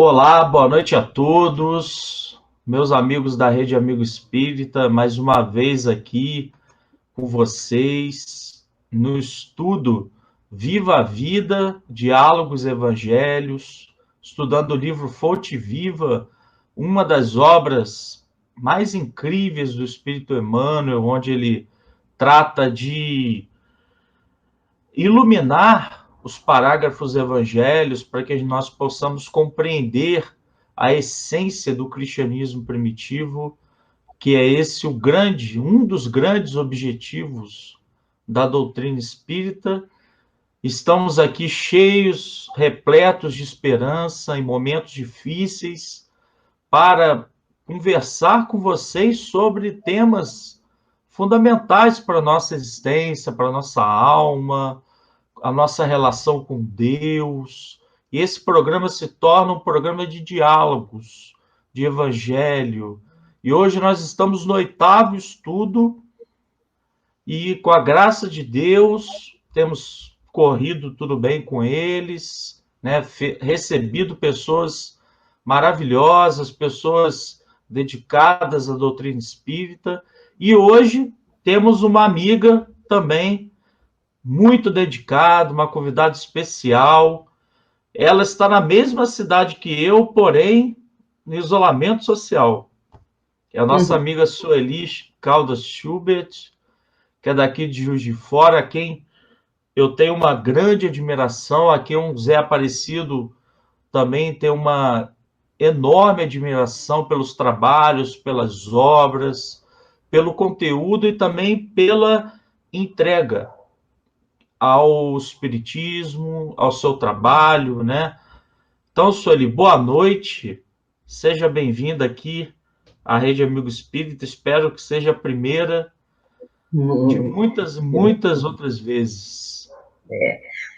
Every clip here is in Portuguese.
Olá, boa noite a todos, meus amigos da Rede Amigo Espírita, mais uma vez aqui com vocês no estudo Viva a Vida, Diálogos Evangelhos, estudando o livro Fonte Viva, uma das obras mais incríveis do Espírito Emmanuel, onde ele trata de iluminar os parágrafos evangelhos para que nós possamos compreender a essência do cristianismo primitivo, que é esse um dos grandes objetivos da doutrina espírita. Estamos aqui cheios, repletos de esperança em momentos difíceis para conversar com vocês sobre temas fundamentais para a nossa existência, para a nossa alma, a nossa relação com Deus. E esse programa se torna um programa de diálogos, de evangelho. E hoje nós estamos no 8º estudo e, com a graça de Deus, temos corrido tudo bem com eles, né? Recebido pessoas maravilhosas, pessoas dedicadas à doutrina espírita. E hoje temos uma amiga também muito dedicada, uma convidada especial. Ela está na mesma cidade que eu, porém, no isolamento social. É a nossa amiga Sueli Caldas Schubert, que é daqui de Juiz de Fora, a quem eu tenho uma grande admiração, a quem o Zé Aparecido também tem uma enorme admiração pelos trabalhos, pelas obras, pelo conteúdo e também pela entrega ao espiritismo, ao seu trabalho, né? Então, Sueli, boa noite, seja bem-vinda aqui à Rede Amigo Espírita, espero que seja a primeira de muitas, muitas outras vezes.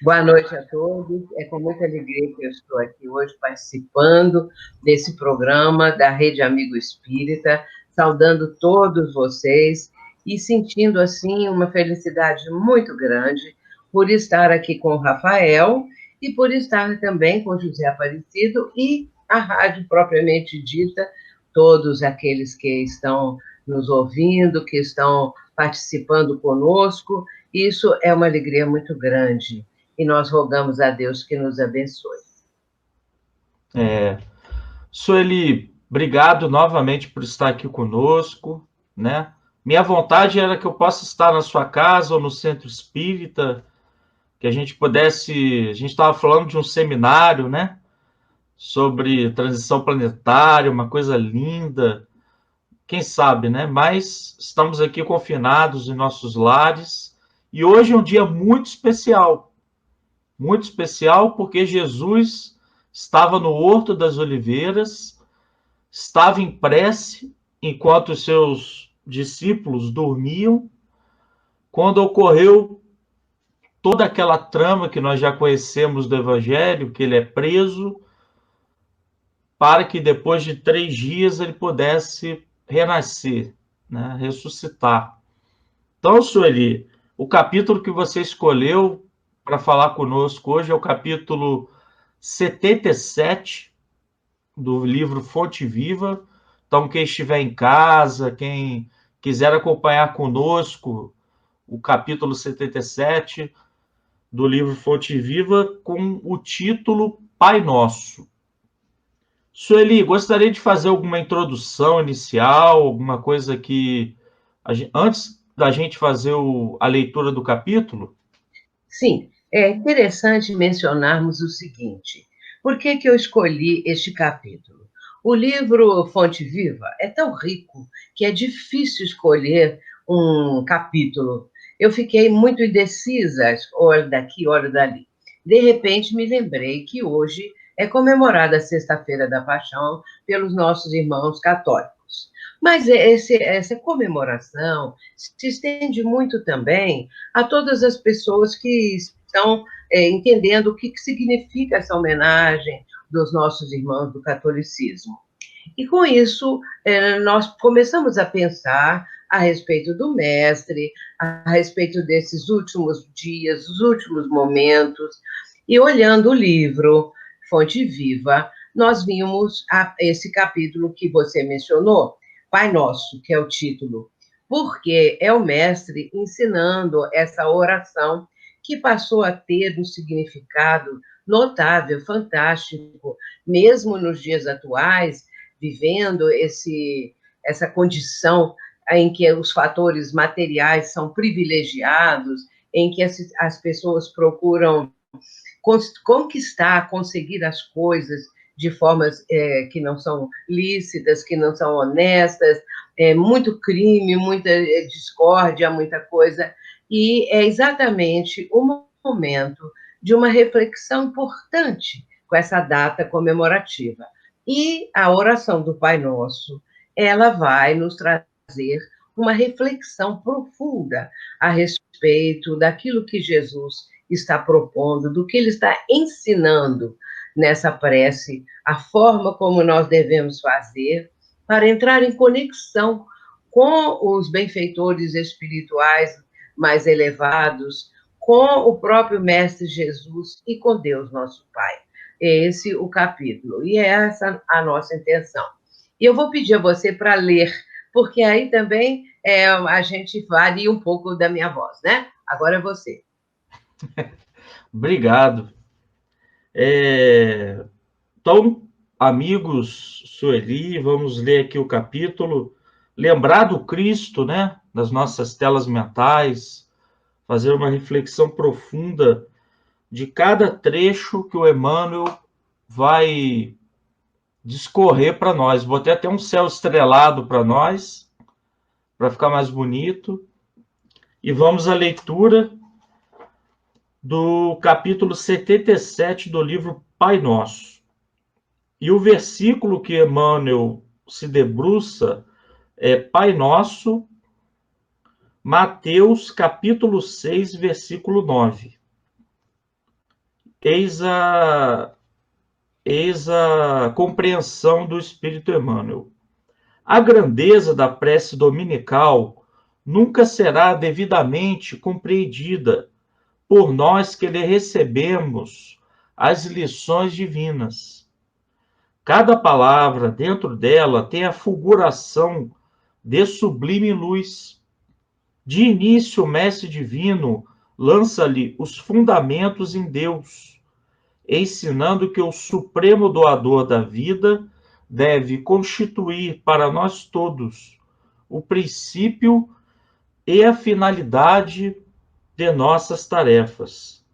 Boa noite a todos, é com muita alegria que eu estou aqui hoje participando desse programa da Rede Amigo Espírita, saudando todos vocês e sentindo, assim, uma felicidade muito grande por estar aqui com o Rafael e por estar também com o José Aparecido e a rádio propriamente dita, todos aqueles que estão nos ouvindo, que estão participando conosco. Isso é uma alegria muito grande e nós rogamos a Deus que nos abençoe. Sueli, obrigado novamente por estar aqui conosco, né? Minha vontade era que eu possa estar na sua casa ou no centro espírita, que a gente pudesse. A gente estava falando de um seminário, né? Sobre transição planetária, uma coisa linda. Quem sabe, né? Mas estamos aqui confinados em nossos lares. E hoje é um dia muito especial. Muito especial porque Jesus estava no Horto das Oliveiras, estava em prece enquanto os seus discípulos dormiam, quando ocorreu toda aquela trama que nós já conhecemos do Evangelho, que ele é preso, para que depois de 3 dias ele pudesse renascer, né? Ressuscitar. Então, Sueli, o capítulo que você escolheu para falar conosco hoje é o capítulo 77 do livro Fonte Viva. Então, quem estiver em casa, quem quiser acompanhar conosco o capítulo 77 do livro Fonte Viva, com o título Pai Nosso. Sueli, gostaria de fazer alguma introdução inicial, alguma coisa que, antes da gente fazer a leitura do capítulo? Sim, é interessante mencionarmos o seguinte: por que eu escolhi este capítulo? O livro Fonte Viva é tão rico que é difícil escolher um capítulo. Eu fiquei muito indecisa, olha daqui, olha dali. De repente, me lembrei que hoje é comemorada a Sexta-feira da Paixão pelos nossos irmãos católicos. Mas essa comemoração se estende muito também a todas as pessoas que estão entendendo o que significa essa homenagem dos nossos irmãos do catolicismo. E com isso, nós começamos a pensar a respeito do mestre, a respeito desses últimos dias, os últimos momentos, e olhando o livro Fonte Viva, nós vimos esse capítulo que você mencionou, Pai Nosso, que é o título, porque é o mestre ensinando essa oração que passou a ter um significado notável, fantástico, mesmo nos dias atuais, vivendo essa condição em que os fatores materiais são privilegiados, em que as pessoas procuram conquistar, conseguir as coisas de formas que não são lícitas, que não são honestas, muito crime, muita discórdia, muita coisa. E é exatamente o momento de uma reflexão importante com essa data comemorativa. E a oração do Pai Nosso, ela vai nos trazer uma reflexão profunda a respeito daquilo que Jesus está propondo, do que ele está ensinando nessa prece, a forma como nós devemos fazer para entrar em conexão com os benfeitores espirituais mais elevados, com o próprio Mestre Jesus e com Deus, nosso Pai. É esse o capítulo, e é essa a nossa intenção. E eu vou pedir a você para ler, porque aí também a gente varia um pouco da minha voz, né? Agora é você. Obrigado. Então, amigos, Sueli, vamos ler aqui o capítulo. Lembrar do Cristo, né? Das nossas telas mentais, fazer uma reflexão profunda de cada trecho que o Emmanuel vai discorrer para nós. Botei até um céu estrelado para nós, para ficar mais bonito. E vamos à leitura do capítulo 77 do livro Pai Nosso. E o versículo que Emmanuel se debruça é Pai Nosso, Mateus capítulo 6, versículo 9. Eis a compreensão do Espírito Emmanuel. A grandeza da prece dominical nunca será devidamente compreendida por nós que lhe recebemos as lições divinas. Cada palavra dentro dela tem a fulguração de sublime luz. De início, o Mestre Divino lança-lhe os fundamentos em Deus, ensinando que o supremo doador da vida deve constituir para nós todos o princípio e a finalidade de nossas tarefas.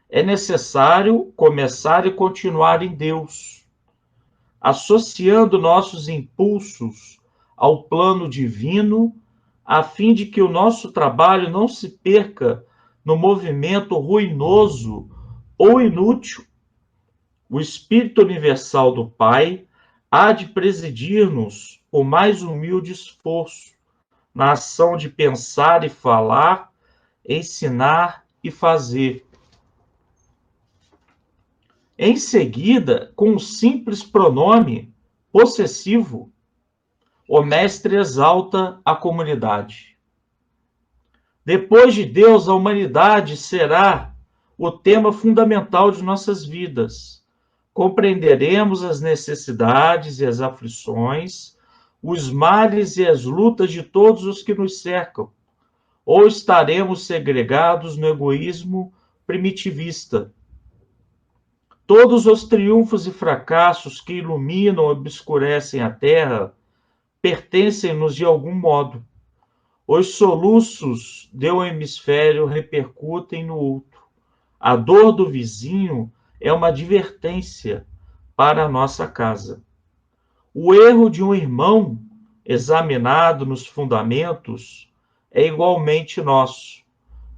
É necessário começar e continuar em Deus, associando nossos impulsos ao plano divino, a fim de que o nosso trabalho não se perca no movimento ruinoso ou inútil. O Espírito Universal do Pai há de presidir-nos o mais humilde esforço na ação de pensar e falar, ensinar e fazer. Em seguida, com um simples pronome possessivo, o mestre exalta a comunidade. Depois de Deus, a humanidade será o tema fundamental de nossas vidas. Compreenderemos as necessidades e as aflições, os males e as lutas de todos os que nos cercam, ou estaremos segregados no egoísmo primitivista. Todos os triunfos e fracassos que iluminam ou obscurecem a terra pertencem-nos de algum modo. Os soluços de um hemisfério repercutem no outro. A dor do vizinho é uma advertência para a nossa casa. O erro de um irmão, examinado nos fundamentos, é igualmente nosso,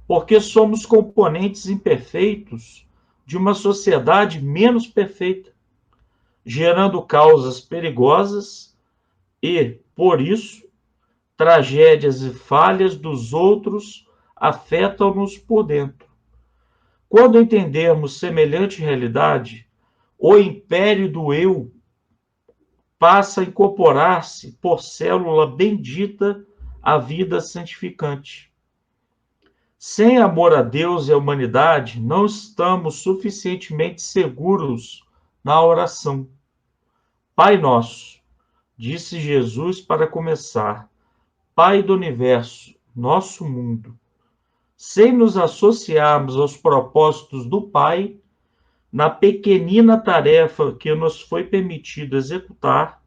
porque somos componentes imperfeitos de uma sociedade menos perfeita, gerando causas perigosas e, por isso, tragédias e falhas dos outros afetam-nos por dentro. Quando entendermos semelhante realidade, o império do eu passa a incorporar-se por célula bendita à vida santificante. Sem amor a Deus e à humanidade, não estamos suficientemente seguros na oração. Pai nosso, disse Jesus para começar, Pai do universo, nosso mundo. Sem nos associarmos aos propósitos do Pai, na pequenina tarefa que nos foi permitido executar,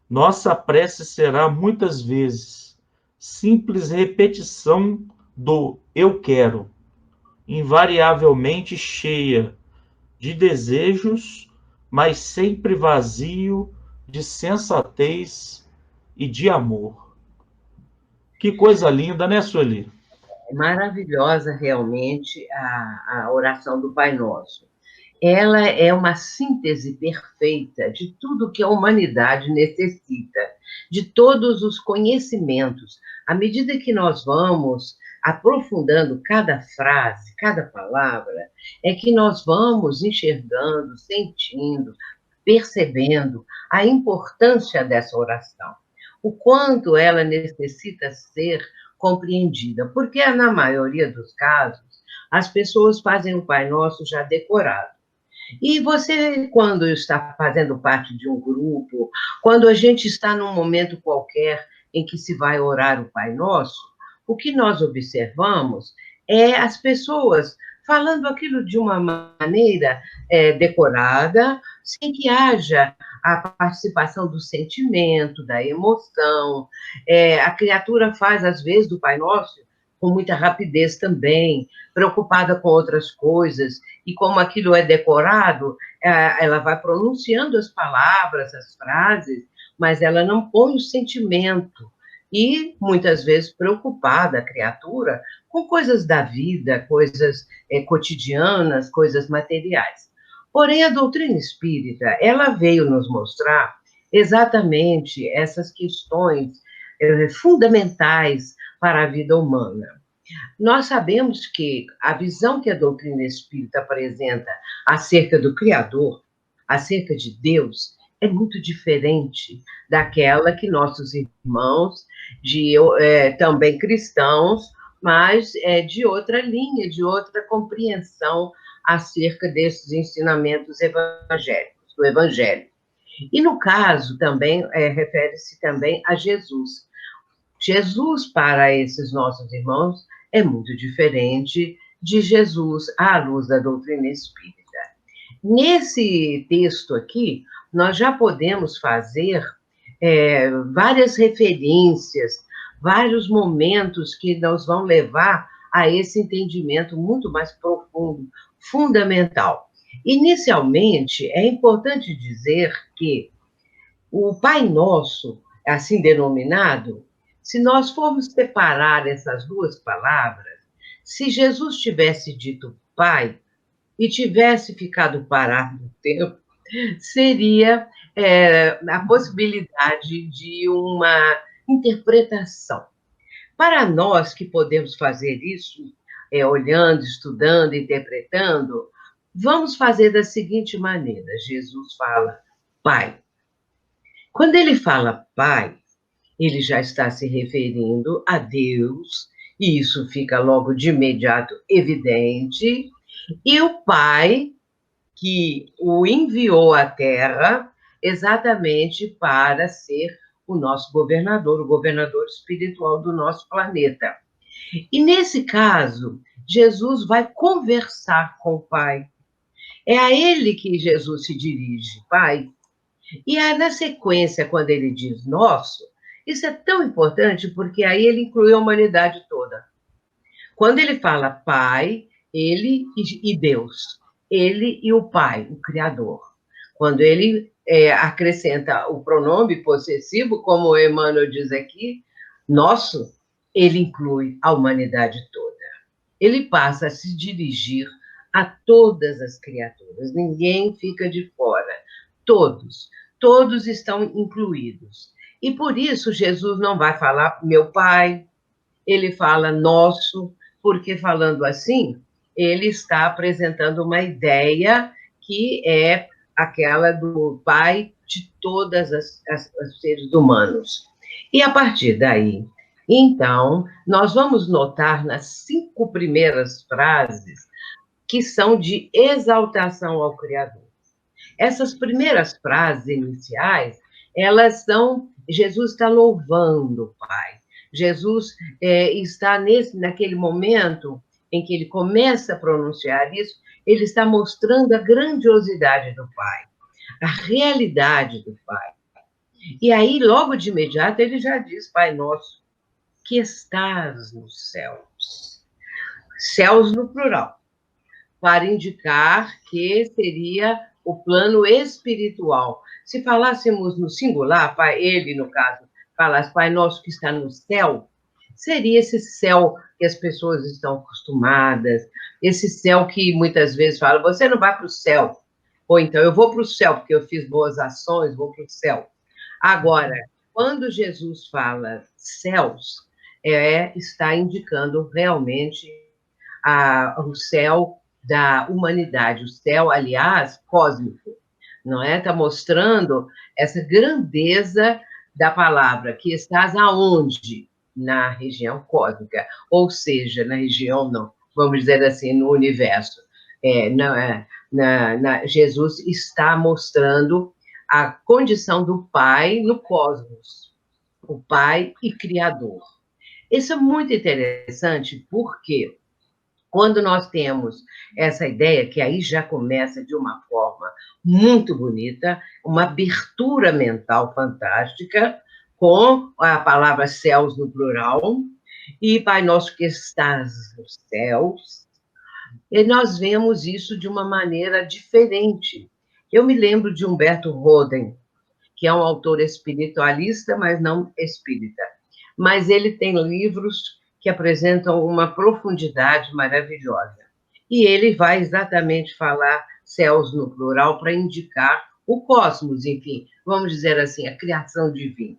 nossa prece será muitas vezes simples repetição do eu quero, invariavelmente cheia de desejos, mas sempre vazio de sensatez e de amor. Que coisa linda, né, Sueli? É maravilhosa realmente a oração do Pai Nosso. Ela é uma síntese perfeita de tudo que a humanidade necessita, de todos os conhecimentos. À medida que nós vamos aprofundando cada frase, cada palavra, é que nós vamos enxergando, sentindo, percebendo a importância dessa oração, o quanto ela necessita ser compreendida, porque na maioria dos casos as pessoas fazem o Pai Nosso já decorado. E você, quando está fazendo parte de um grupo, quando a gente está num momento qualquer em que se vai orar o Pai Nosso, o que nós observamos é as pessoas falando aquilo de uma maneira decorada, sem que haja a participação do sentimento, da emoção. A criatura faz, às vezes, do Pai Nosso com muita rapidez também, preocupada com outras coisas, e como aquilo é decorado, ela vai pronunciando as palavras, as frases, mas ela não põe o sentimento. E, muitas vezes, preocupada a criatura com coisas da vida, coisas cotidianas, coisas materiais. Porém, a doutrina espírita, ela veio nos mostrar exatamente essas questões fundamentais para a vida humana. Nós sabemos que a visão que a doutrina espírita apresenta acerca do Criador, acerca de Deus, é muito diferente daquela que nossos irmãos, também cristãos, mas de outra linha, de outra compreensão acerca desses ensinamentos evangélicos, do Evangelho. E no caso também, refere-se também a Jesus. Jesus, para esses nossos irmãos, é muito diferente de Jesus à luz da doutrina espírita. Nesse texto aqui, nós já podemos fazer várias referências, vários momentos que nos vão levar a esse entendimento muito mais profundo, fundamental. Inicialmente, é importante dizer que o Pai Nosso, assim denominado, se nós formos separar essas duas palavras, se Jesus tivesse dito Pai e tivesse ficado parado no tempo, seria a possibilidade de uma interpretação. Para nós que podemos fazer isso, olhando, estudando, interpretando, vamos fazer da seguinte maneira: Jesus fala Pai. Quando ele fala Pai, ele já está se referindo a Deus, e isso fica logo de imediato evidente, e o Pai que o enviou à Terra exatamente para ser o nosso governador, o governador espiritual do nosso planeta. E nesse caso, Jesus vai conversar com o Pai. É a ele que Jesus se dirige, Pai. E aí, na sequência, quando ele diz nosso, isso é tão importante porque aí ele inclui a humanidade toda. Quando ele fala Pai, ele e Deus, ele e o Pai, o Criador. Quando ele acrescenta o pronome possessivo, como o Emmanuel diz aqui, nosso, ele inclui a humanidade toda. Ele passa a se dirigir a todas as criaturas, ninguém fica de fora, todos estão incluídos. E por isso Jesus não vai falar meu Pai, ele fala nosso, porque falando assim, ele está apresentando uma ideia que é aquela do Pai de todas os seres humanos. E a partir daí, então, nós vamos notar nas 5 primeiras frases que são de exaltação ao Criador. Essas primeiras frases iniciais, elas são, Jesus está louvando o Pai. Jesus está naquele momento em que ele começa a pronunciar isso, ele está mostrando a grandiosidade do Pai, a realidade do Pai. E aí, logo de imediato, ele já diz, Pai nosso, que estás nos céus. Céus no plural, para indicar que seria o plano espiritual. Se falássemos no singular, pai, ele, no caso, falasse, Pai nosso que está no céu, seria esse céu que as pessoas estão acostumadas, esse céu que muitas vezes fala, você não vai para o céu, ou então, eu vou para o céu porque eu fiz boas ações, vou para o céu. Agora, quando Jesus fala céus, está indicando realmente o céu da humanidade, o céu, aliás, cósmico, não é? Está mostrando essa grandeza da palavra, que estás aonde? Na região cósmica, ou seja, na região, não, vamos dizer assim, no universo. Jesus está mostrando a condição do Pai no cosmos, o Pai e Criador. Isso é muito interessante, porque quando nós temos essa ideia, que aí já começa de uma forma muito bonita, uma abertura mental fantástica, com a palavra céus no plural, e Pai nosso que estás nos céus, e nós vemos isso de uma maneira diferente. Eu me lembro de Humberto Roden, que é um autor espiritualista, mas não espírita. Mas ele tem livros que apresentam uma profundidade maravilhosa. E ele vai exatamente falar céus no plural para indicar o cosmos, enfim, vamos dizer assim, a criação divina.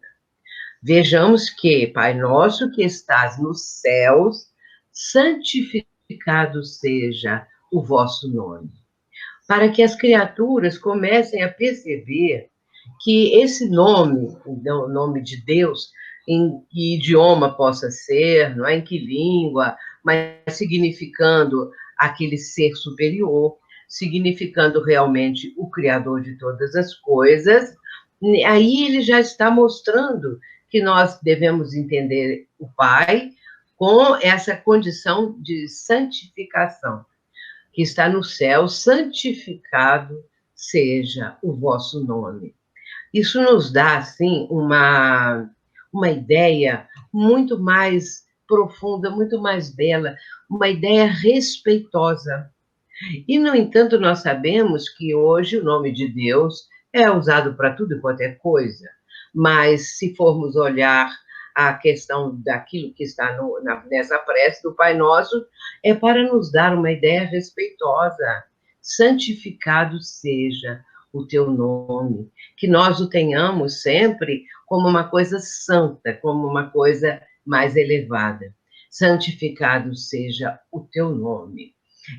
Vejamos que, Pai nosso que estás nos céus, santificado seja o vosso nome. Para que as criaturas comecem a perceber que esse nome, o nome de Deus, em que idioma possa ser, não é? Em que língua, mas significando aquele ser superior, significando realmente o Criador de todas as coisas, aí ele já está mostrando que nós devemos entender o Pai com essa condição de santificação, que está no céu, santificado seja o vosso nome. Isso nos dá, assim, uma ideia muito mais profunda, muito mais bela, uma ideia respeitosa. E, no entanto, nós sabemos que hoje o nome de Deus é usado para tudo e qualquer coisa, mas se formos olhar a questão daquilo que está nessa prece do Pai Nosso, é para nos dar uma ideia respeitosa. Santificado seja o teu nome, que nós o tenhamos sempre como uma coisa santa, como uma coisa mais elevada. Santificado seja o teu nome.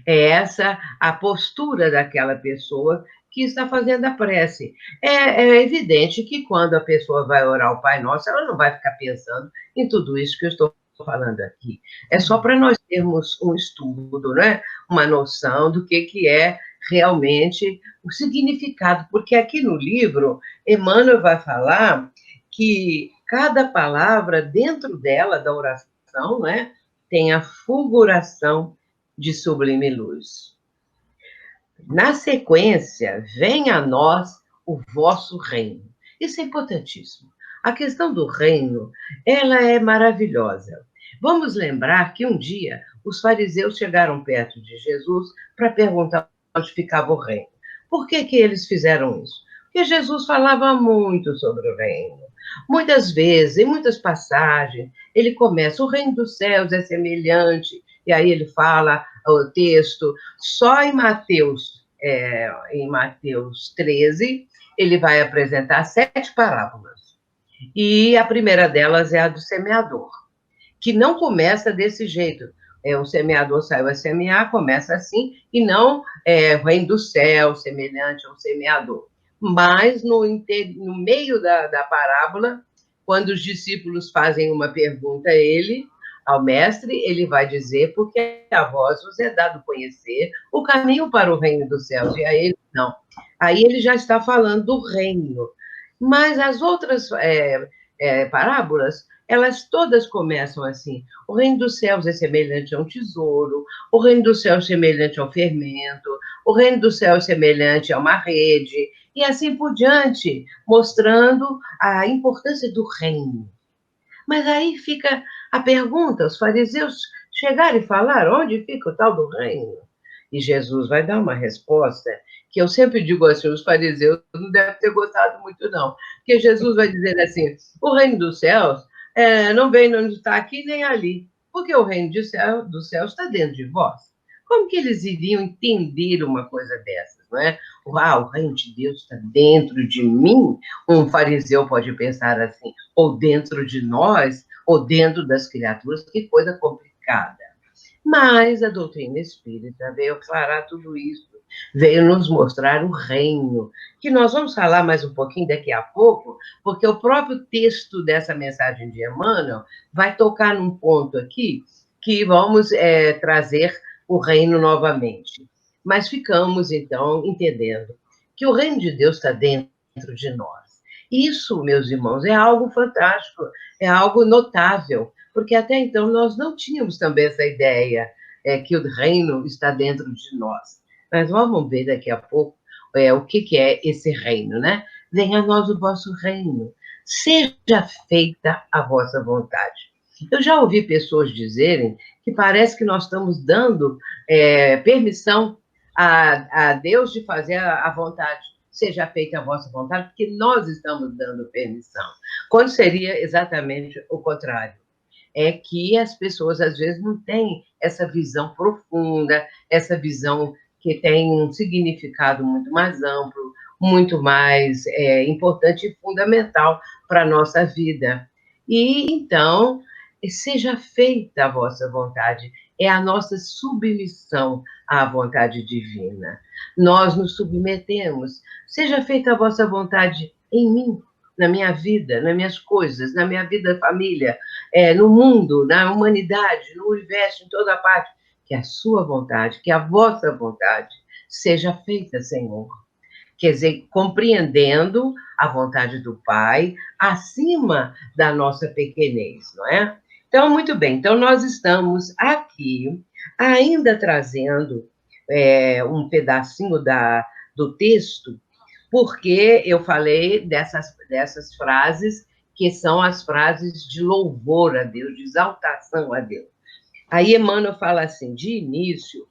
É essa a postura daquela pessoa que está fazendo a prece. É evidente que quando a pessoa vai orar o Pai Nosso, ela não vai ficar pensando em tudo isso que eu estou falando aqui. É só para nós termos um estudo, né? Uma noção do que é realmente o significado, porque aqui no livro, Emmanuel vai falar que cada palavra dentro dela, da oração, né, tem a fulguração de sublime luz. Na sequência, venha a nós o vosso reino. Isso é importantíssimo. A questão do reino, ela é maravilhosa. Vamos lembrar que um dia os fariseus chegaram perto de Jesus para perguntar onde ficava o reino. Por que eles fizeram isso? Porque Jesus falava muito sobre o reino. Muitas vezes, em muitas passagens, ele começa, o reino dos céus é semelhante, e aí ele fala o texto, só em Mateus 13, ele vai apresentar 7 parábolas. E a primeira delas é a do semeador, que não começa desse jeito. O semeador saiu a semear, começa assim, e não o reino do céu, semelhante ao semeador. Mas no meio da parábola, quando os discípulos fazem uma pergunta a ele, Ao mestre, ele vai dizer, porque a vós vos é dado conhecer o caminho para o reino dos céus, e a ele não. Aí ele já está falando do reino. Mas as outras parábolas, elas todas começam assim. O reino dos céus é semelhante a um tesouro, o reino dos céus é semelhante ao fermento, o reino dos céus é semelhante a uma rede, e assim por diante, mostrando a importância do reino. Mas aí fica a pergunta: os fariseus chegaram e falaram onde fica o tal do reino? E Jesus vai dar uma resposta que eu sempre digo assim: os fariseus não devem ter gostado muito, não. Porque Jesus vai dizer assim: o reino dos céus não vem, não está aqui nem ali, porque o reino dos céus está dentro de vós. Como que eles iriam entender uma coisa dessas, não é? O reino de Deus está dentro de mim? Um fariseu pode pensar assim, ou dentro de nós, ou dentro das criaturas, que coisa complicada. Mas a doutrina espírita veio aclarar tudo isso, veio nos mostrar o reino, que nós vamos falar mais um pouquinho daqui a pouco, porque o próprio texto dessa mensagem de Emmanuel vai tocar num ponto aqui que vamos trazer o reino novamente. Mas ficamos, então, entendendo que o reino de Deus está dentro de nós. Isso, meus irmãos, é algo fantástico, é algo notável, porque até então nós não tínhamos também essa ideia que o reino está dentro de nós. Mas vamos ver daqui a pouco o que é esse reino, né? Venha a nós o vosso reino, seja feita a vossa vontade. Eu já ouvi pessoas dizerem que parece que nós estamos dando permissão a Deus de fazer a vontade. Seja feita a vossa vontade, porque nós estamos dando permissão. Quando seria exatamente o contrário. É que as pessoas, às vezes, não têm essa visão profunda, essa visão que tem um significado muito mais amplo, muito mais importante e fundamental para a nossa vida. E, então, seja feita a vossa vontade, é a nossa submissão à vontade divina. Nós nos submetemos, seja feita a vossa vontade em mim, na minha vida, nas minhas coisas, na minha vida família, no mundo, na humanidade, no universo, em toda parte, que a sua vontade, que a vossa vontade seja feita, Senhor. Quer dizer, compreendendo a vontade do Pai acima da nossa pequenez, não é? Então, muito bem. Então, nós estamos aqui ainda trazendo um pedacinho do texto, porque eu falei dessas frases que são as frases de louvor a Deus, de exaltação a Deus. Aí Emmanuel fala assim: de início,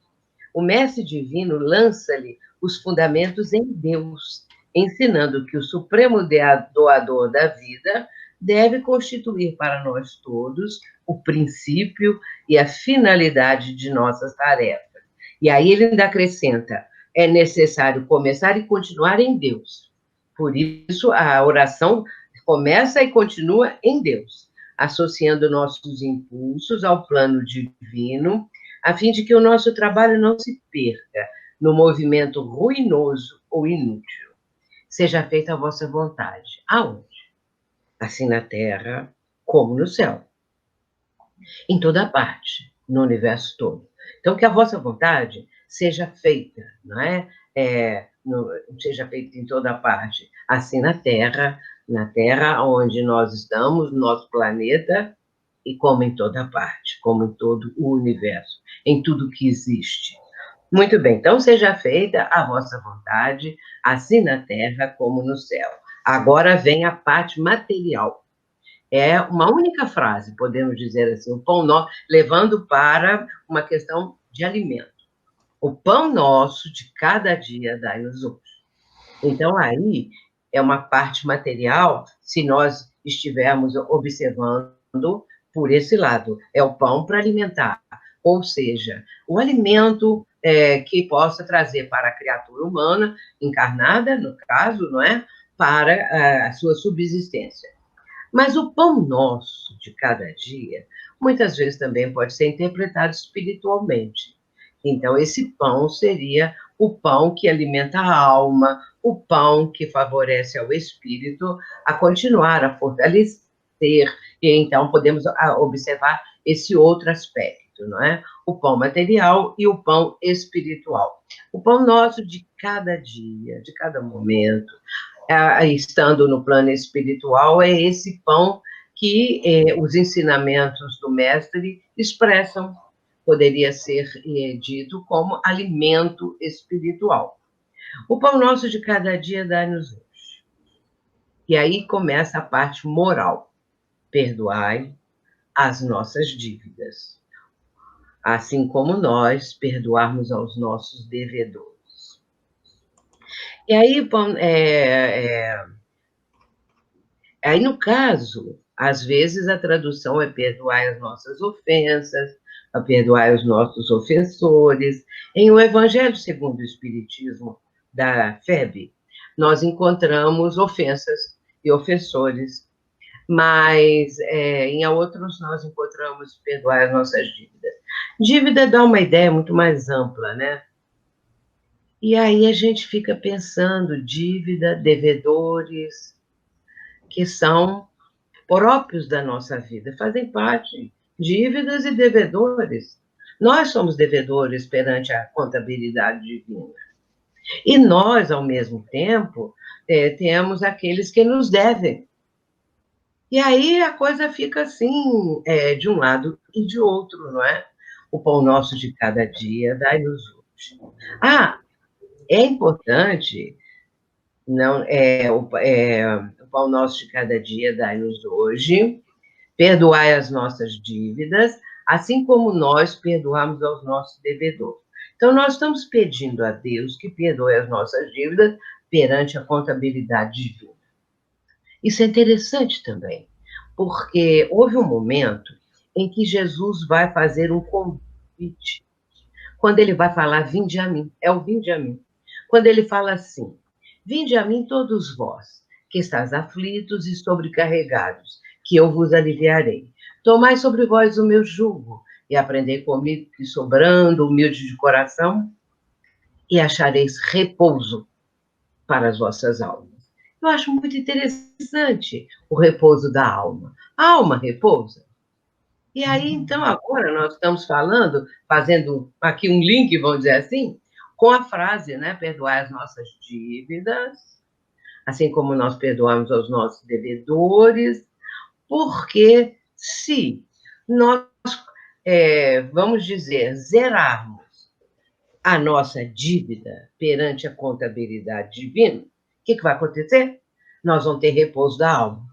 o mestre divino lança-lhe os fundamentos em Deus, ensinando que o supremo doador da vida deve constituir para nós todos o princípio e a finalidade de nossas tarefas. E aí ele ainda acrescenta: é necessário começar e continuar em Deus. Por isso, a oração começa e continua em Deus, associando nossos impulsos ao plano divino, a fim de que o nosso trabalho não se perca no movimento ruinoso ou inútil. Seja feita a vossa vontade. Aonde? Assim na terra como no céu. Em toda parte, no universo todo. Então, que a vossa vontade seja feita, não é? Seja feita em toda parte, assim na terra onde nós estamos, no nosso planeta, e como em toda parte, como em todo o universo, em tudo que existe. Muito bem, então seja feita a vossa vontade, assim na terra como no céu. Agora vem a parte material. É uma única frase, podemos dizer assim, o pão nosso, levando para uma questão de alimento. O pão nosso de cada dia dai-nos hoje. Então, aí é uma parte material, se nós estivermos observando por esse lado. É o pão para alimentar, ou seja, o alimento que possa trazer para a criatura humana, encarnada, no caso, não é? Para a sua subsistência. Mas o pão nosso de cada dia, muitas vezes também pode ser interpretado espiritualmente. Então, esse pão seria o pão que alimenta a alma, o pão que favorece ao espírito a continuar, a fortalecer. E então, podemos observar esse outro aspecto, não é? O pão material e o pão espiritual. O pão nosso de cada dia, de cada momento, estando no plano espiritual, é esse pão que os ensinamentos do mestre expressam, poderia ser dito como alimento espiritual. O pão nosso de cada dia dá-nos hoje. E aí começa a parte moral. Perdoai as nossas dívidas, assim como nós perdoarmos aos nossos devedores. E aí, aí, no caso, às vezes a tradução é perdoar as nossas ofensas, a perdoar os nossos ofensores. Em O Evangelho segundo o Espiritismo, da FEB, nós encontramos ofensas e ofensores, mas em outros nós encontramos perdoar as nossas dívidas. Dívida dá uma ideia muito mais ampla, né? E aí a gente fica pensando, dívida, devedores, que são próprios da nossa vida, fazem parte, dívidas e devedores. Nós somos devedores perante a contabilidade divina. E nós, ao mesmo tempo, temos aqueles que nos devem. E aí a coisa fica assim, de um lado e de outro, não é? O pão nosso de cada dia, dai-nos hoje. É importante, não, o pão nosso de cada dia, dai-nos hoje, perdoai as nossas dívidas, assim como nós perdoamos aos nossos devedores. Então, nós estamos pedindo a Deus que perdoe as nossas dívidas perante a contabilidade divina. Isso é interessante também, porque houve um momento em que Jesus vai fazer um convite, quando ele vai falar, vinde a mim, é o vinde a mim. Quando ele fala assim, vinde a mim todos vós, que estáis aflitos e sobrecarregados, que eu vos aliviarei. Tomai sobre vós o meu jugo, e aprendei comigo, que sou brando, humilde de coração, e achareis repouso para as vossas almas. Eu acho muito interessante o repouso da alma. A alma repousa. E aí, então, agora nós estamos falando, fazendo aqui um link, vamos dizer assim, com a frase, né? Perdoar as nossas dívidas, assim como nós perdoamos aos nossos devedores, porque se nós, vamos dizer, zerarmos a nossa dívida perante a contabilidade divina, o que vai acontecer? Nós vamos ter repouso da alma,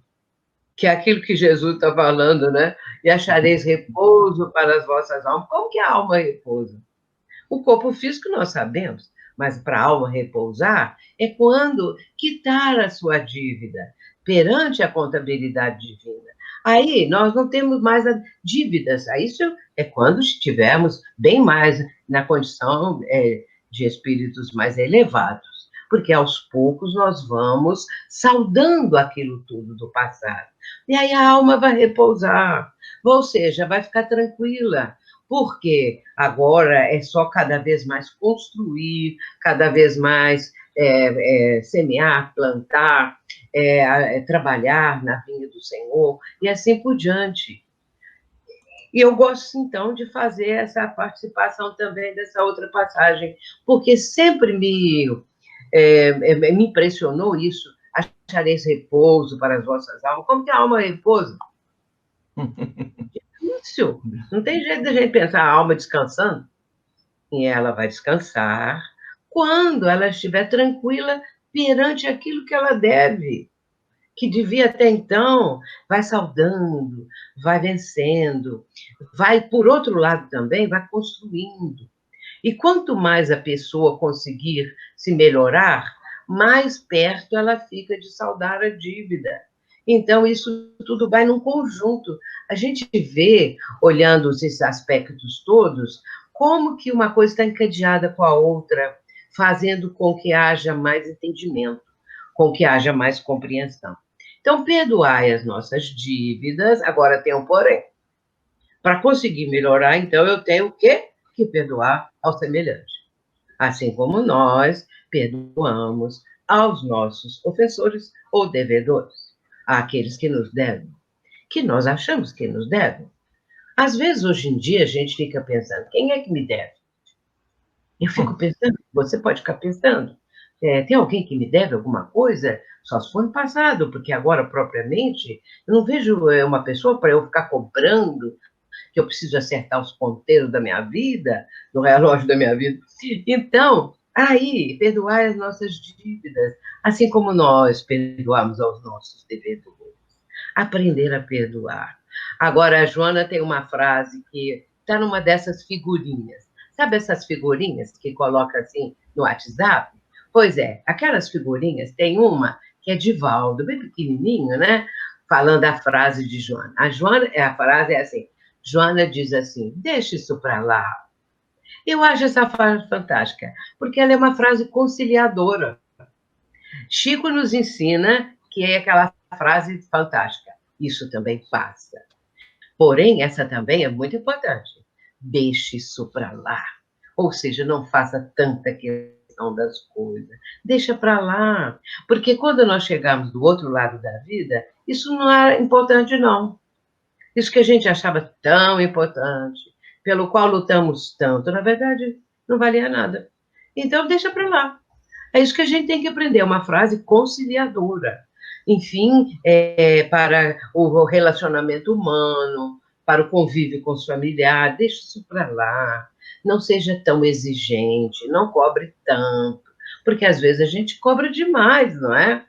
que é aquilo que Jesus está falando, né? E achareis repouso para as vossas almas. Como que a alma repousa? O corpo físico nós sabemos, mas para a alma repousar é quando quitar a sua dívida perante a contabilidade divina. Aí nós não temos mais dívidas. Isso é quando estivermos bem mais na condição de espíritos mais elevados, porque aos poucos nós vamos saudando aquilo tudo do passado. E aí a alma vai repousar, ou seja, vai ficar tranquila, porque agora é só cada vez mais construir, cada vez mais semear, plantar, trabalhar na vinha do Senhor, e assim por diante. E eu gosto, então, de fazer essa participação também dessa outra passagem, porque sempre me impressionou isso, achareis repouso para as vossas almas. Como que a alma repousa? Difícil. Não tem jeito de a gente pensar a alma descansando. E ela vai descansar quando ela estiver tranquila perante aquilo que ela deve, que devia até então, vai saudando, vai vencendo, vai, por outro lado também, vai construindo. E quanto mais a pessoa conseguir se melhorar, mais perto ela fica de saldar a dívida. Então, isso tudo vai num conjunto. A gente vê, olhando esses aspectos todos, como que uma coisa está encadeada com a outra, fazendo com que haja mais entendimento, com que haja mais compreensão. Então, perdoai as nossas dívidas, agora tem um porém. Para conseguir melhorar, então, eu tenho o quê? Que perdoar ao semelhante. Assim como nós perdoamos aos nossos ofensores ou devedores, àqueles que nos devem, que nós achamos que nos devem. Às vezes, hoje em dia, a gente fica pensando, quem é que me deve? Eu fico pensando, você pode ficar pensando, tem alguém que me deve alguma coisa? Só se for no passado, porque agora, propriamente, eu não vejo uma pessoa para eu ficar cobrando, que eu preciso acertar os ponteiros da minha vida, do relógio da minha vida. Então, aí, perdoar as nossas dívidas, assim como nós perdoamos aos nossos devedores. Aprender a perdoar. Agora, a Joana tem uma frase que está numa dessas figurinhas. Sabe essas figurinhas que coloca assim no WhatsApp? Pois é, aquelas figurinhas, tem uma que é de Valdo, bem pequenininho, né? Falando a frase de Joana. A frase é assim, Joana diz assim, deixa isso para lá. Eu acho essa frase fantástica, porque ela é uma frase conciliadora. Chico nos ensina que é aquela frase fantástica, isso também passa. Porém, essa também é muito importante. Deixe isso para lá. Ou seja, não faça tanta questão das coisas. Deixa para lá. Porque quando nós chegarmos do outro lado da vida, isso não é importante, não. Isso que a gente achava tão importante, pelo qual lutamos tanto, na verdade, não valia nada. Então, deixa para lá. É isso que a gente tem que aprender, uma frase conciliadora. Enfim, para o relacionamento humano, para o convívio com os familiares, deixe isso para lá. Não seja tão exigente, não cobre tanto, porque às vezes a gente cobra demais, não é?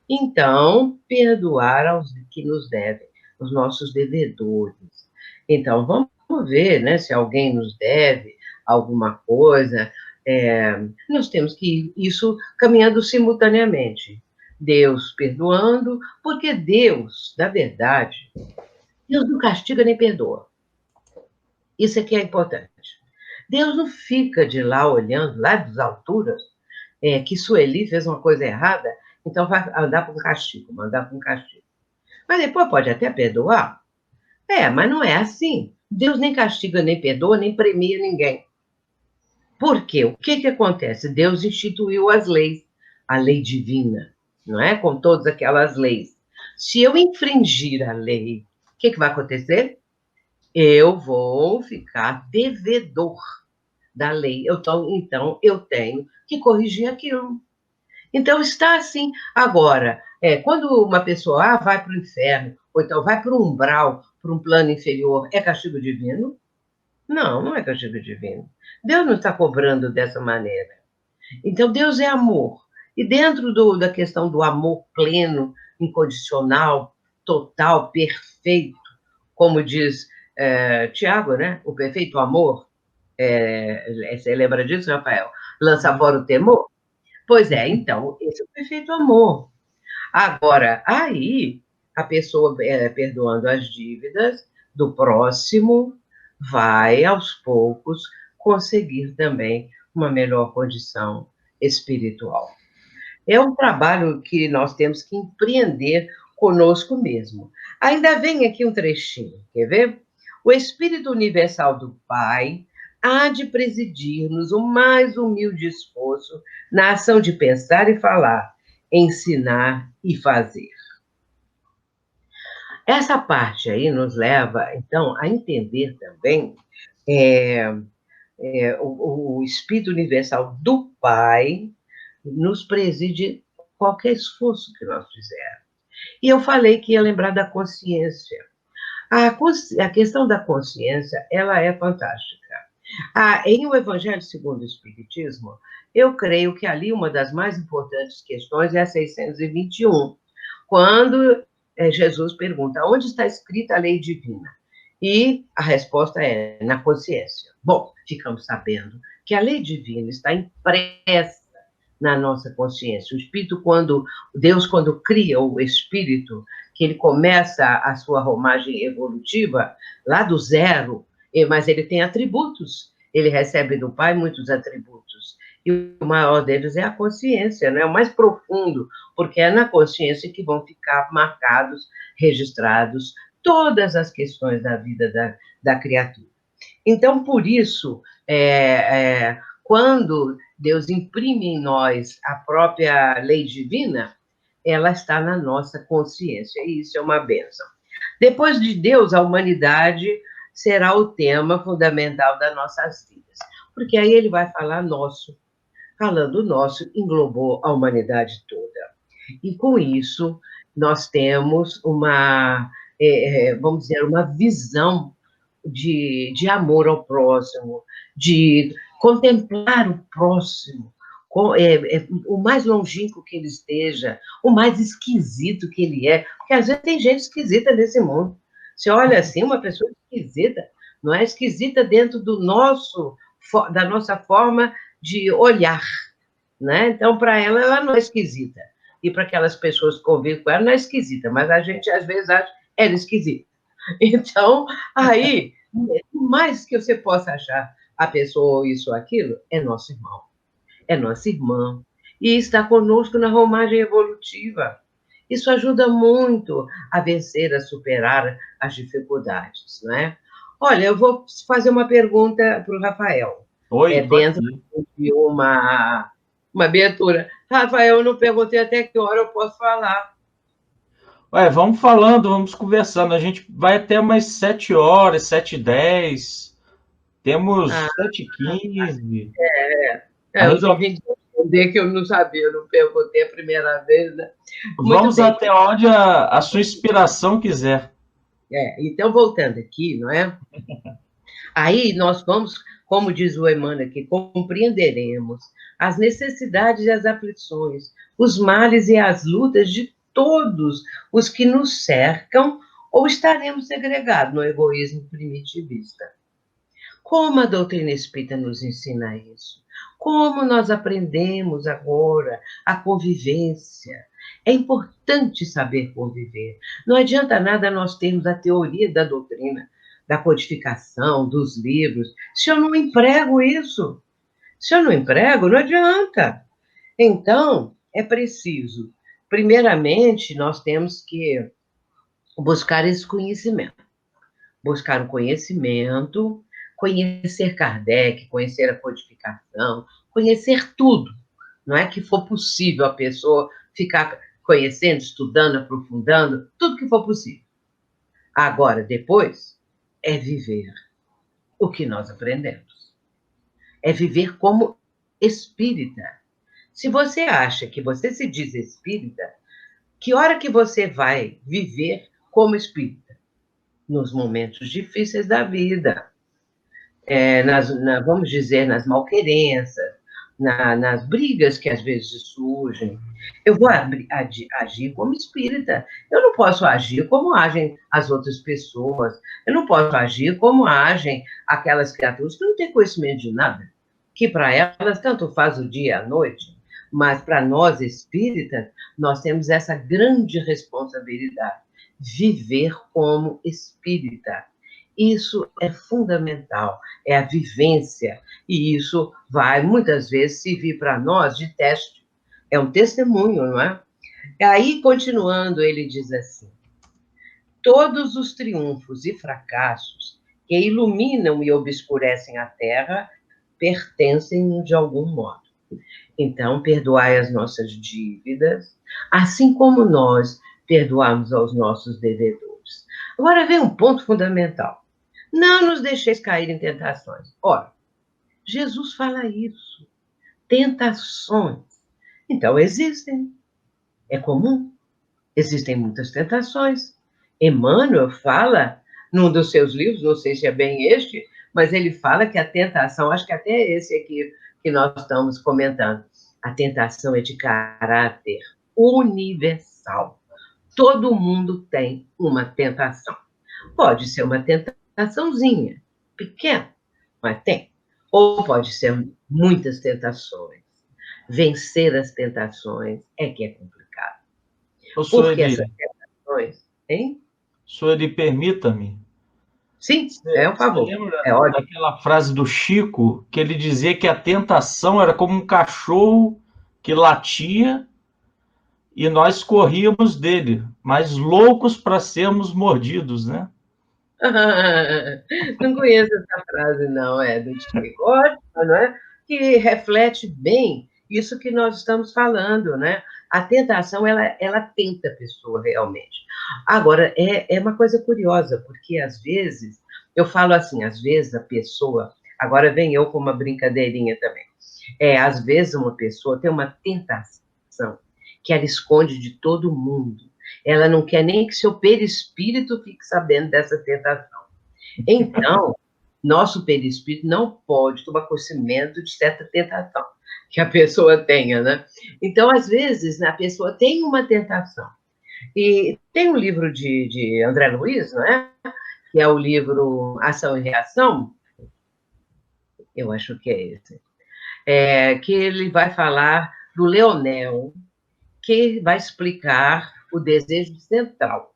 Então, perdoar aos que nos devem, os nossos devedores. Então, vamos ver, né, se alguém nos deve alguma coisa. Nós temos que ir isso caminhando simultaneamente. Deus perdoando, porque Deus, na verdade, Deus não castiga nem perdoa. Isso aqui é importante. Deus não fica de lá olhando, lá das alturas, que Sueli fez uma coisa errada, então vai andar com castigo, mandar com castigo. Mas depois pode até perdoar. Mas não é assim. Deus nem castiga, nem perdoa, nem premia ninguém. Por quê? O que acontece? Deus instituiu as leis, a lei divina, não é? Com todas aquelas leis. Se eu infringir a lei, o que vai acontecer? Eu vou ficar devedor da lei. Então, eu tenho que corrigir aquilo. Então, está assim. Agora, quando uma pessoa vai para o inferno, ou então vai para o umbral, para um plano inferior, é castigo divino? Não, não é castigo divino. Deus não está cobrando dessa maneira. Então, Deus é amor. E dentro da questão do amor pleno, incondicional, total, perfeito, como diz Tiago, né? O perfeito amor, você lembra disso, Rafael? Lança fora o temor? Pois é, então, esse é o perfeito amor. Agora, aí, a pessoa perdoando as dívidas do próximo, vai, aos poucos, conseguir também uma melhor condição espiritual. É um trabalho que nós temos que empreender conosco mesmo. Ainda vem aqui um trechinho, quer ver? O Espírito Universal do Pai há de presidir-nos o mais humilde esforço na ação de pensar e falar, ensinar e fazer. Essa parte aí nos leva, então, a entender também o Espírito Universal do Pai nos preside qualquer esforço que nós fizermos. E eu falei que ia lembrar da consciência. A questão da consciência, ela é fantástica. Em O Evangelho segundo o Espiritismo, eu creio que ali uma das mais importantes questões é a 621, quando Jesus pergunta, onde está escrita a lei divina? E a resposta é, na consciência. Bom, ficamos sabendo que a lei divina está impressa na nossa consciência. O espírito, Deus, quando cria o espírito, que ele começa a sua romagem evolutiva, lá do zero, mas ele tem atributos, ele recebe do Pai muitos atributos, e o maior deles é a consciência, né? O mais profundo, porque é na consciência que vão ficar marcados, registrados, todas as questões da vida da criatura. Então, por isso, quando Deus imprime em nós a própria lei divina, ela está na nossa consciência, e isso é uma bênção. Depois de Deus, a humanidade será o tema fundamental das nossas vidas. Porque aí ele vai falar nosso. Falando nosso, englobou a humanidade toda. E com isso, nós temos vamos dizer, uma visão de amor ao próximo, de contemplar o próximo, o mais longínquo que ele esteja, o mais esquisito que ele é, porque às vezes tem gente esquisita nesse mundo. Você olha assim, uma pessoa esquisita, não é esquisita dentro da nossa forma de olhar, né? Então, para ela não é esquisita. E para aquelas pessoas que convivem com ela, não é esquisita, mas a gente, às vezes, acha ela esquisita. Então, aí, por mais que você possa achar a pessoa isso ou aquilo, é nosso irmão, é nossa irmã, e está conosco na romagem evolutiva. Isso ajuda muito a vencer, a superar as dificuldades, não é? Olha, eu vou fazer uma pergunta para o Rafael. Oi, tô Dentro aqui. de uma abertura. Rafael, eu não perguntei até que hora eu posso falar. Ué, vamos falando, vamos conversando. A gente vai até mais 7 horas, 7h10. Ah, Temos 7h15. eu Ainda tive que entender que eu não sabia, eu não perguntei a primeira vez, né? Muito vamos bem. até onde a sua inspiração quiser. Então, voltando aqui, não é? Aí nós vamos, como diz o Emmanuel aqui, compreenderemos as necessidades e as aflições, os males e as lutas de todos os que nos cercam ou estaremos segregados no egoísmo primitivista. Como a doutrina espírita nos ensina isso? Como nós aprendemos agora a convivência? É importante saber conviver. Não adianta nada nós termos a teoria da doutrina, da codificação, dos livros, se eu não emprego isso. Se eu não emprego, não adianta. Então, é preciso, primeiramente, nós temos que buscar esse conhecimento. Buscar o conhecimento, conhecer Kardec, conhecer a codificação, conhecer tudo. Não é que for possível a pessoa ficar conhecendo, estudando, aprofundando, tudo que for possível. Agora, depois, é viver o que nós aprendemos. É viver como espírita. Se você acha que você se diz espírita, que hora que você vai viver como espírita? Nos momentos difíceis da vida, vamos dizer, nas malquerenças, nas brigas que às vezes surgem. Eu vou agir como espírita. Eu não posso agir como agem as outras pessoas. Eu não posso agir como agem aquelas criaturas que não têm conhecimento de nada, que para elas tanto faz o dia e a noite, mas para nós espíritas, nós temos essa grande responsabilidade, viver como espírita. Isso é fundamental, é a vivência, e isso vai, muitas vezes, servir para nós de teste. É um testemunho, não é? E aí, continuando, ele diz assim: todos os triunfos e fracassos que iluminam e obscurecem a terra pertencem de algum modo. Então, perdoai as nossas dívidas, assim como nós perdoamos aos nossos devedores. Agora vem um ponto fundamental. Não nos deixeis cair em tentações. Ora, Jesus fala isso. Tentações. Então, existem. É comum. Existem muitas tentações. Emmanuel fala, num dos seus livros, não sei se é bem este, mas ele fala que a tentação, acho que até é esse aqui que nós estamos comentando, a tentação é de caráter universal. Todo mundo tem uma tentação. Pode ser uma tentaçãozinha, pequena, mas tem. Ou pode ser muitas tentações. Vencer as tentações é que é complicado. Ô, Porque essas Sueli, tentações, hein? Sueli, permita-me. Sim, é um Você favor. lembra É ótimo. daquela frase do Chico, que ele dizia que a tentação era como um cachorro que latia e nós corríamos dele, mas loucos para sermos mordidos, né? Não conheço essa frase, não, é do Chico. Ótimo, não é? Que reflete bem isso que nós estamos falando, né? A tentação, ela tenta a pessoa realmente. Agora, é uma coisa curiosa, porque às vezes Eu falo assim, às vezes a pessoa, agora vem eu com uma brincadeirinha também, às vezes uma pessoa tem uma tentação que ela esconde de todo mundo, ela não quer nem que seu perispírito fique sabendo dessa tentação. Então, nosso perispírito não pode tomar conhecimento de certa tentação que a pessoa tenha, né? Então, às vezes, a pessoa tem uma tentação. E tem um livro de André Luiz, não é? Que é o livro Ação e Reação, eu acho que é esse, que ele vai falar do Leonel, que vai explicar o desejo central,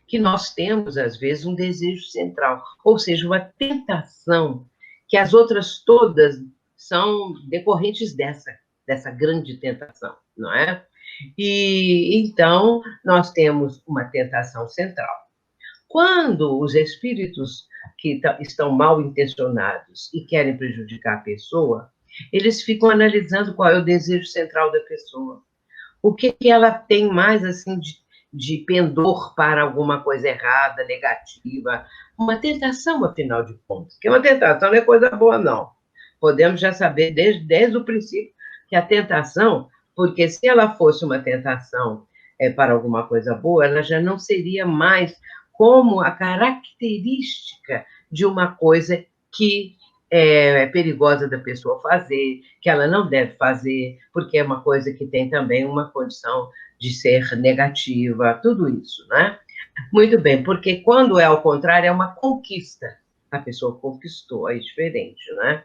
que nós temos, às vezes, um desejo central, ou seja, uma tentação, que as outras todas são decorrentes dessa grande tentação, não é? E então nós temos uma tentação central. Quando os espíritos que estão mal intencionados e querem prejudicar a pessoa, eles ficam analisando qual é o desejo central da pessoa. O que ela tem mais assim de pendor para alguma coisa errada, negativa, uma tentação, afinal de contas. Que uma tentação não é coisa boa, não. Podemos já saber desde o princípio que a tentação, porque se ela fosse uma tentação para alguma coisa boa, ela já não seria mais como a característica de uma coisa que é perigosa da pessoa fazer, que ela não deve fazer, porque é uma coisa que tem também uma condição de ser negativa, tudo isso, né? Muito bem, porque quando é ao contrário, é uma conquista. A pessoa conquistou, é diferente, né?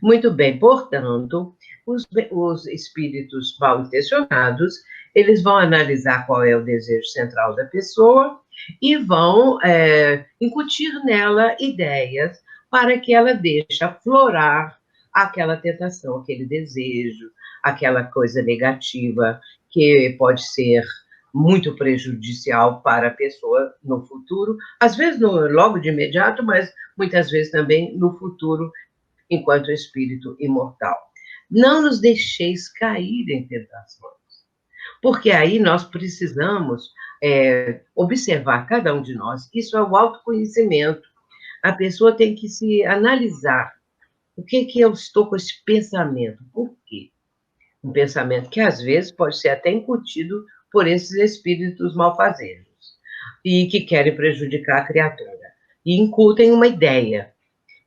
Muito bem, portanto, os espíritos mal intencionados, eles vão analisar qual é o desejo central da pessoa e vão incutir nela ideias para que ela deixe aflorar aquela tentação, aquele desejo, aquela coisa negativa que pode ser muito prejudicial para a pessoa no futuro, às vezes logo de imediato, mas muitas vezes também no futuro, enquanto espírito imortal. Não nos deixeis cair em tentações, porque aí nós precisamos observar cada um de nós. Isso é o autoconhecimento. A pessoa tem que se analisar. O que eu estou com esse pensamento? Por quê? Um pensamento que, às vezes, pode ser até incutido por esses espíritos malfazejos e que querem prejudicar a criatura. E incutem uma ideia.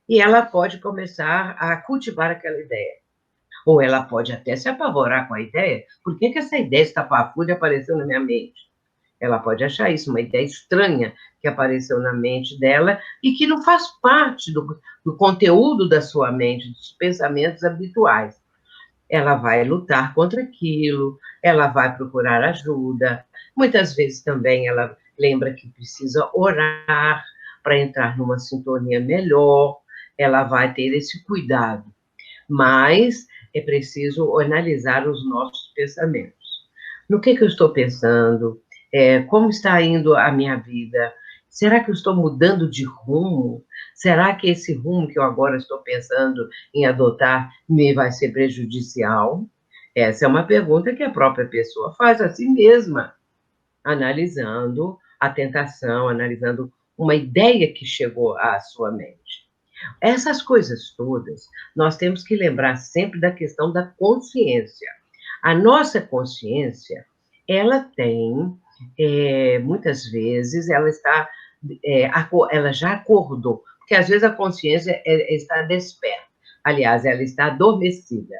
E ela pode começar a cultivar aquela ideia. Ou ela pode até se apavorar com a ideia. Por que essa ideia estapafúrdia apareceu na minha mente? Ela pode achar isso uma ideia estranha que apareceu na mente dela e que não faz parte do conteúdo da sua mente, dos pensamentos habituais. Ela vai lutar contra aquilo, ela vai procurar ajuda. Muitas vezes também ela lembra que precisa orar para entrar numa sintonia melhor. Ela vai ter esse cuidado. Mas é preciso analisar os nossos pensamentos. No que eu estou pensando? Como está indo a minha vida? Será que eu estou mudando de rumo? Será que esse rumo que eu agora estou pensando em adotar me vai ser prejudicial? Essa é uma pergunta que a própria pessoa faz a si mesma, analisando a tentação, analisando uma ideia que chegou à sua mente. Essas coisas todas, nós temos que lembrar sempre da questão da consciência. A nossa consciência, ela tem, muitas vezes, ela já acordou, porque às vezes a consciência está desperta, aliás, ela está adormecida.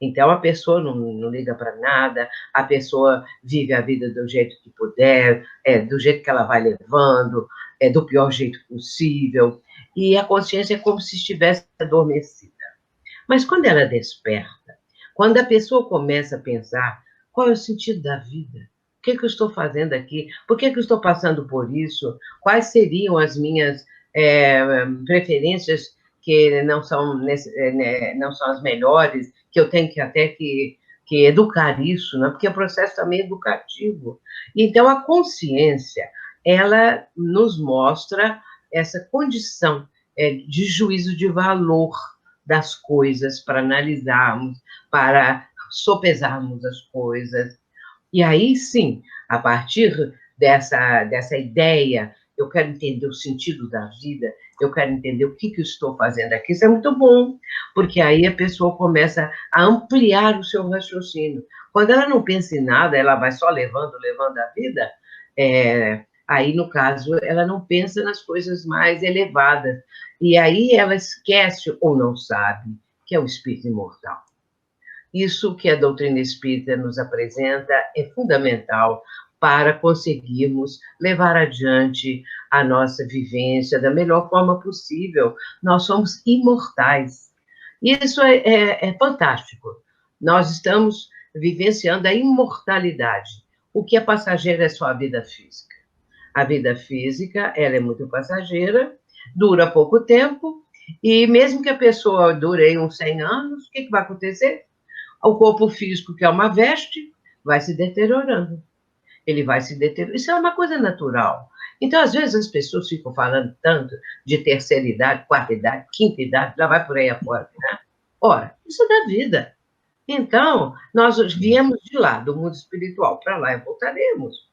Então, a pessoa não liga para nada, a pessoa vive a vida do jeito que puder, do jeito que ela vai levando, do pior jeito possível, e a consciência é como se estivesse adormecida. Mas quando ela desperta, quando a pessoa começa a pensar qual é o sentido da vida, o que eu estou fazendo aqui, por que eu estou passando por isso, quais seriam as minhas preferências que não são as melhores, que eu tenho que até que educar isso, né? Porque o processo também é educativo. Então, a consciência, ela nos mostra essa condição de juízo de valor das coisas, para analisarmos, para sopesarmos as coisas. E aí, sim, a partir dessa ideia, eu quero entender o sentido da vida, eu quero entender o que eu estou fazendo aqui. Isso é muito bom, porque aí a pessoa começa a ampliar o seu raciocínio. Quando ela não pensa em nada, ela vai só levando a vida, aí, no caso, ela não pensa nas coisas mais elevadas. E aí ela esquece ou não sabe que é o espírito imortal. Isso que a doutrina espírita nos apresenta é fundamental para conseguirmos levar adiante a nossa vivência da melhor forma possível. Nós somos imortais. Isso é fantástico. Nós estamos vivenciando a imortalidade. O que é passageiro é só a vida física. A vida física, ela é muito passageira, dura pouco tempo, e mesmo que a pessoa dure aí uns 100 anos, o que vai acontecer? O corpo físico, que é uma veste, vai se deteriorando. Ele vai se deteriorando. Isso é uma coisa natural. Então, às vezes, as pessoas ficam falando tanto de terceira idade, quarta idade, quinta idade, já vai por aí afora, né? Ora, isso é da vida. Então, nós viemos de lá, do mundo espiritual, para lá e voltaremos.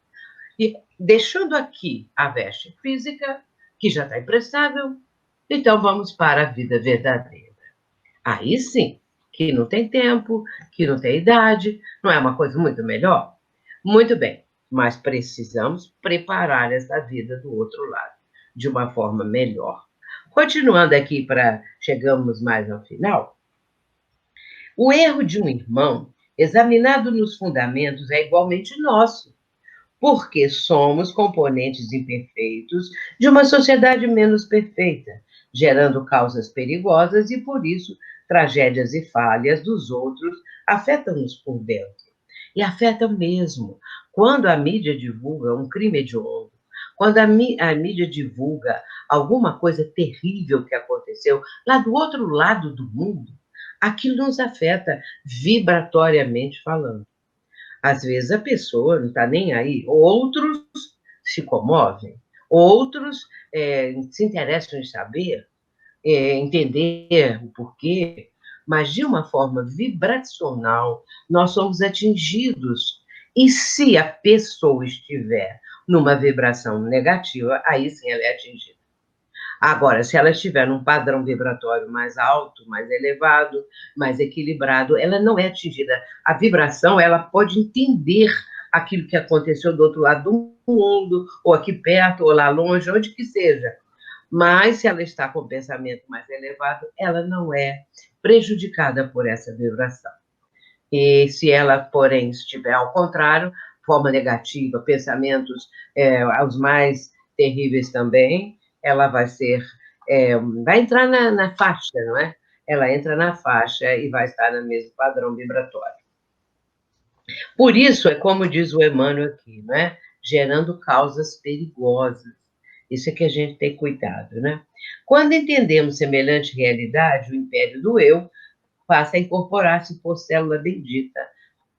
E deixando aqui a veste física, que já está imprestável, então vamos para a vida verdadeira. Aí sim, que não tem tempo, que não tem idade, não é uma coisa muito melhor? Muito bem, mas precisamos preparar essa vida do outro lado, de uma forma melhor. Continuando aqui para chegamos mais ao final, o erro de um irmão, examinado nos fundamentos, é igualmente nosso, porque somos componentes imperfeitos de uma sociedade menos perfeita, gerando causas perigosas e, por isso, tragédias e falhas dos outros afetam-nos por dentro. E afetam mesmo. Quando a mídia divulga um crime hediondo, quando a mídia divulga alguma coisa terrível que aconteceu lá do outro lado do mundo, aquilo nos afeta vibratoriamente falando. Às vezes a pessoa não está nem aí, outros se comovem, outros se interessam em saber, entender o porquê, mas de uma forma vibracional, nós somos atingidos. E se a pessoa estiver numa vibração negativa, aí sim ela é atingida. Agora, se ela estiver num padrão vibratório mais alto, mais elevado, mais equilibrado, ela não é atingida. A vibração, ela pode entender aquilo que aconteceu do outro lado do mundo, ou aqui perto, ou lá longe, onde que seja. Mas, se ela está com o pensamento mais elevado, ela não é prejudicada por essa vibração. E se ela, porém, estiver ao contrário, forma negativa, pensamentos os mais terríveis também, ela vai ser, vai entrar na faixa, não é? Ela entra na faixa e vai estar no mesmo padrão vibratório. Por isso, é como diz o Emmanuel aqui, não é? Gerando causas perigosas. Isso é que a gente tem cuidado, né? Quando entendemos semelhante realidade, o império do eu passa a incorporar-se por célula bendita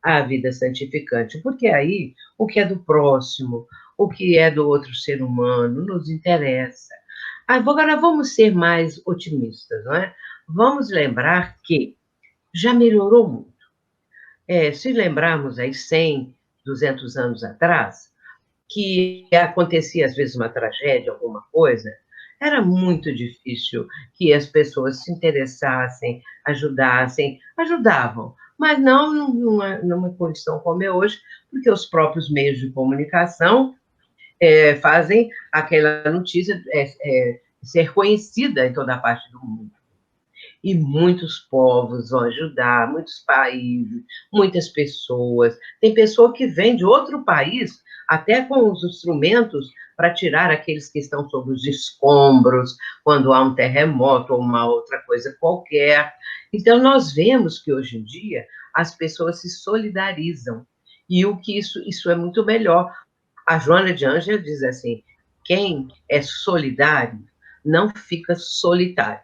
à vida santificante, porque aí o que é do próximo, o que é do outro ser humano, nos interessa. Agora vamos ser mais otimistas, não é? Vamos lembrar que já melhorou muito. Se lembrarmos aí 100, 200 anos atrás, que acontecia às vezes uma tragédia, alguma coisa, era muito difícil que as pessoas se interessassem, ajudavam, mas não numa condição como é hoje, porque os próprios meios de comunicação fazem aquela notícia ser conhecida em toda a parte do mundo. E muitos povos vão ajudar, muitos países, muitas pessoas. Tem pessoa que vem de outro país, até com os instrumentos para tirar aqueles que estão sobre os escombros, quando há um terremoto ou uma outra coisa qualquer. Então, nós vemos que, hoje em dia, as pessoas se solidarizam. E o que isso é muito melhor. A Joana de Ângela diz assim, quem é solidário não fica solitário.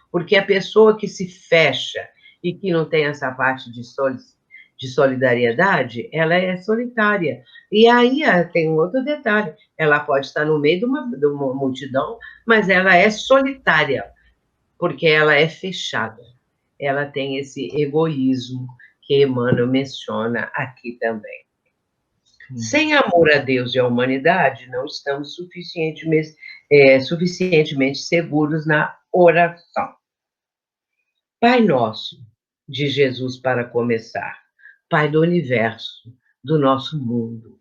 Porque a pessoa que se fecha e que não tem essa parte de solidariedade, ela é solitária. E aí tem um outro detalhe, ela pode estar no meio de uma multidão, mas ela é solitária, porque ela é fechada. Ela tem esse egoísmo que Emmanuel menciona aqui também. Sem amor a Deus e à humanidade, não estamos suficientemente suficientemente seguros na oração. Pai Nosso, de Jesus para começar, Pai do Universo, do nosso mundo.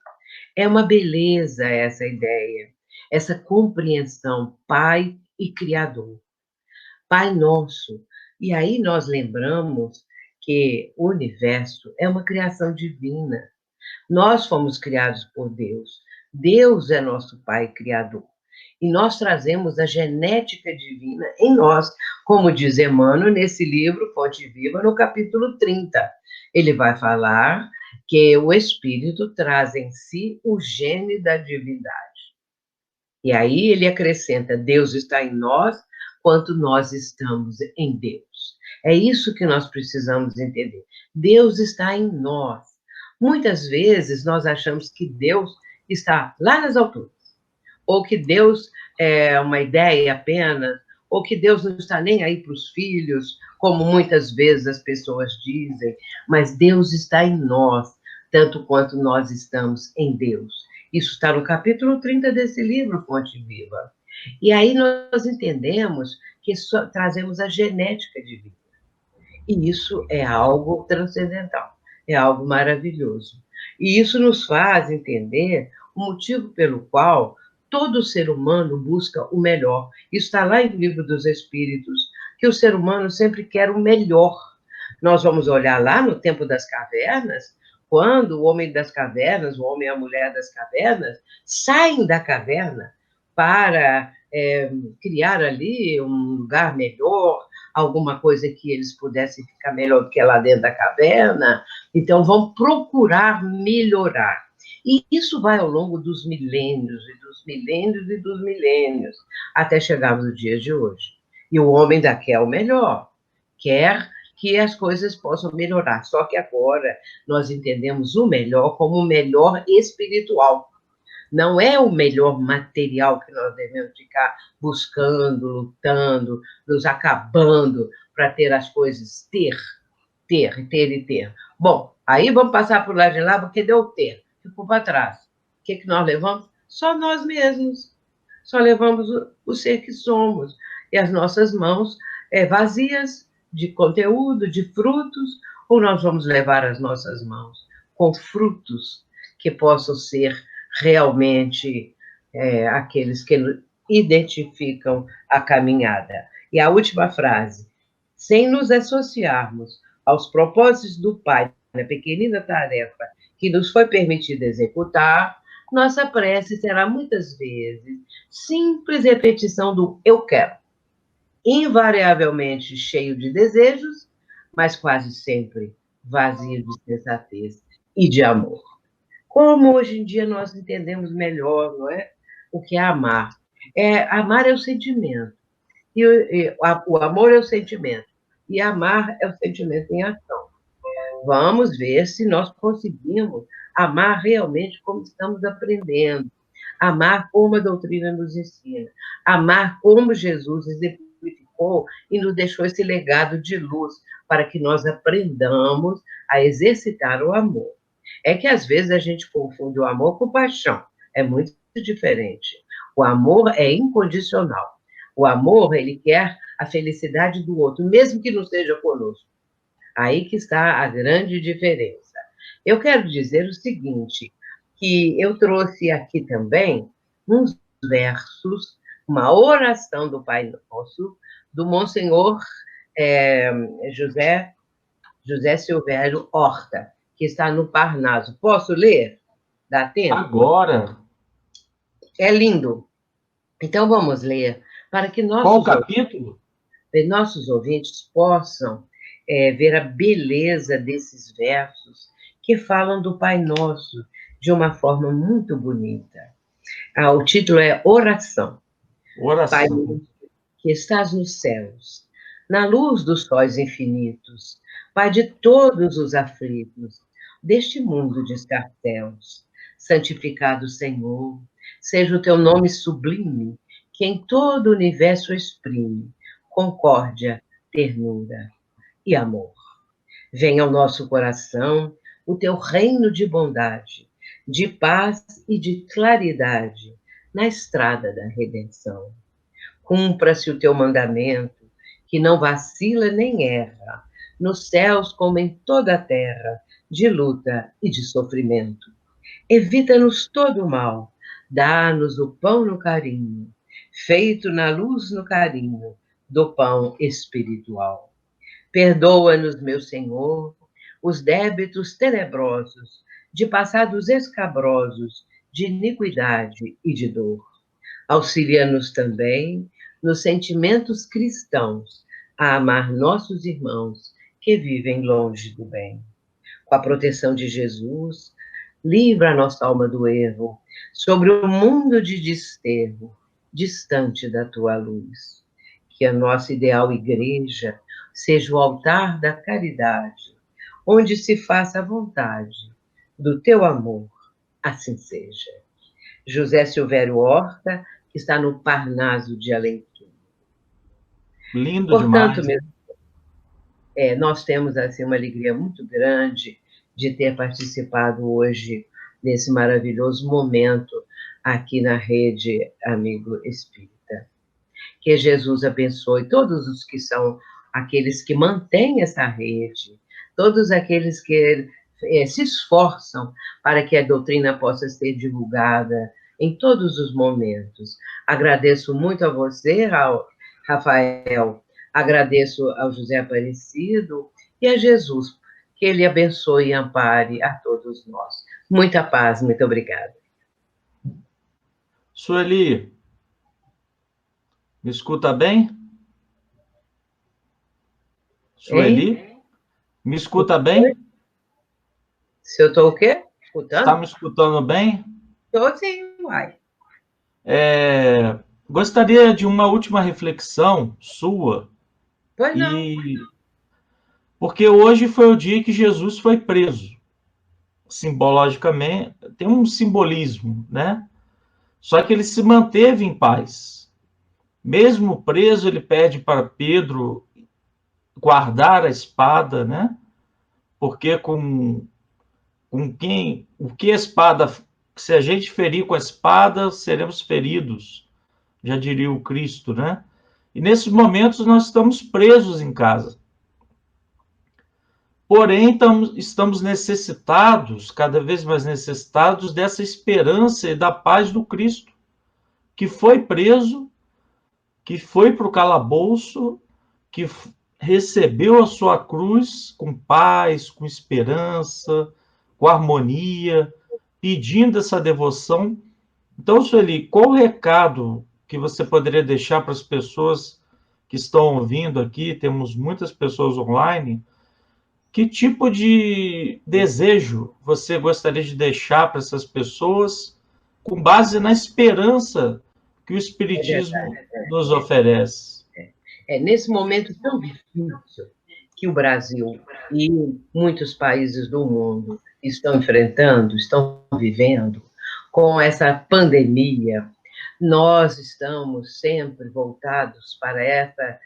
É uma beleza essa ideia, essa compreensão, Pai e Criador. Pai Nosso. E aí nós lembramos que o universo é uma criação divina. Nós fomos criados por Deus. Deus é nosso Pai Criador. E nós trazemos a genética divina em nós, como diz Emmanuel nesse livro, Fonte Viva, no capítulo 30. Ele vai falar que o Espírito traz em si o gene da divindade. E aí ele acrescenta, Deus está em nós, quanto nós estamos em Deus. É isso que nós precisamos entender. Deus está em nós. Muitas vezes nós achamos que Deus está lá nas alturas, ou que Deus é uma ideia apenas, ou que Deus não está nem aí para os filhos, como muitas vezes as pessoas dizem, mas Deus está em nós, tanto quanto nós estamos em Deus. Isso está no capítulo 30 desse livro, Fonte Viva. E aí nós entendemos que trazemos a genética divina. E isso é algo transcendental, é algo maravilhoso. E isso nos faz entender o motivo pelo qual todo ser humano busca o melhor. Isso está lá em Livro dos Espíritos, que o ser humano sempre quer o melhor. Nós vamos olhar lá no tempo das cavernas, quando o homem das cavernas, o homem e a mulher das cavernas, saem da caverna para criar ali um lugar melhor, alguma coisa que eles pudessem ficar melhor do que lá dentro da caverna, então vão procurar melhorar. E isso vai ao longo dos milênios, e dos milênios, e dos milênios, até chegarmos no dia de hoje. E o homem ainda quer o melhor, quer que as coisas possam melhorar, só que agora nós entendemos o melhor como o melhor espiritual. Não é o melhor material que nós devemos ficar buscando, lutando, nos acabando para ter as coisas, ter e ter. Bom, aí vamos passar por lá de lá, porque deu ter, ficou para trás. O que nós levamos? Só nós mesmos. Só levamos o ser que somos. E as nossas mãos vazias de conteúdo, de frutos, ou nós vamos levar as nossas mãos com frutos que possam ser realmente aqueles que identificam a caminhada. E a última frase, sem nos associarmos aos propósitos do Pai na pequenina tarefa que nos foi permitido executar, nossa prece será muitas vezes simples repetição do eu quero, invariavelmente cheio de desejos, mas quase sempre vazio de sensatez e de amor. Como hoje em dia nós entendemos melhor, não é? O que é amar. Amar é o sentimento, o amor é o sentimento, e amar é o sentimento em ação. Vamos ver se nós conseguimos amar realmente como estamos aprendendo, amar como a doutrina nos ensina, amar como Jesus exemplificou e nos deixou esse legado de luz para que nós aprendamos a exercitar o amor. É que às vezes a gente confunde o amor com paixão, é muito diferente. O amor é incondicional. O amor, ele quer a felicidade do outro, mesmo que não seja conosco. Aí que está a grande diferença. Eu quero dizer o seguinte, que eu trouxe aqui também uns versos, uma oração do Pai Nosso, do Monsenhor José Silvério Horta, que está no Parnaso. Posso ler? Dá tempo? Agora. É lindo. Então vamos ler, para que Qual o capítulo? nossos ouvintes possam ver a beleza desses versos que falam do Pai Nosso de uma forma muito bonita. O título é Oração. Oração. Pai que estás nos céus, na luz dos sóis infinitos, Pai de todos os aflitos, deste mundo de escarcéus, santificado Senhor, seja o teu nome sublime, que em todo o universo exprime concórdia, ternura e amor. Venha ao nosso coração o teu reino de bondade, de paz e de claridade, na estrada da redenção. Cumpra-se o teu mandamento, que não vacila nem erra, nos céus como em toda a terra, de luta e de sofrimento. Evita-nos todo o mal, dá-nos o pão no carinho, feito na luz no carinho do pão espiritual. Perdoa-nos, meu Senhor, os débitos tenebrosos, de passados escabrosos, de iniquidade e de dor. Auxilia-nos também nos sentimentos cristãos, a amar nossos irmãos que vivem longe do bem. Com a proteção de Jesus, livra a nossa alma do erro, sobre o mundo de desterro, distante da tua luz. Que a nossa ideal igreja seja o altar da caridade, onde se faça a vontade do teu amor, assim seja. José Silvério Horta, que está no Parnaso de Alenquim. Lindo Portanto, demais. nós temos assim, uma alegria muito grande de ter participado hoje desse maravilhoso momento aqui na Rede Amigo Espírita. Que Jesus abençoe todos os que são aqueles que mantêm essa rede, todos aqueles que se esforçam para que a doutrina possa ser divulgada em todos os momentos. Agradeço muito a você, Rafael, agradeço ao José Aparecido e a Jesus, que ele abençoe e ampare a todos nós. Muita paz, muito obrigada. Sueli, me escuta bem? Sueli, me escuta bem? Se eu estou o quê? Escutando? Está me escutando bem? Estou sim, uai. Gostaria de uma última reflexão sua. Pois não. Porque hoje foi o dia que Jesus foi preso. Simbologicamente, tem um simbolismo, né? Só que ele se manteve em paz. Mesmo preso, ele pede para Pedro guardar a espada, né? Porque com quem, o que a espada, se a gente ferir com a espada, seremos feridos, já diria o Cristo, né? E nesses momentos nós estamos presos em casa. Porém, estamos necessitados, cada vez mais necessitados, dessa esperança e da paz do Cristo, que foi preso, que foi para o calabouço, que recebeu a sua cruz com paz, com esperança, com harmonia, pedindo essa devoção. Então, Sueli, qual o recado que você poderia deixar para as pessoas que estão ouvindo aqui? Temos muitas pessoas online. Que tipo de desejo você gostaria de deixar para essas pessoas com base na esperança que o Espiritismo nos oferece? Nesse momento tão difícil que o Brasil e muitos países do mundo estão enfrentando, estão vivendo, com essa pandemia, nós estamos sempre voltados para essa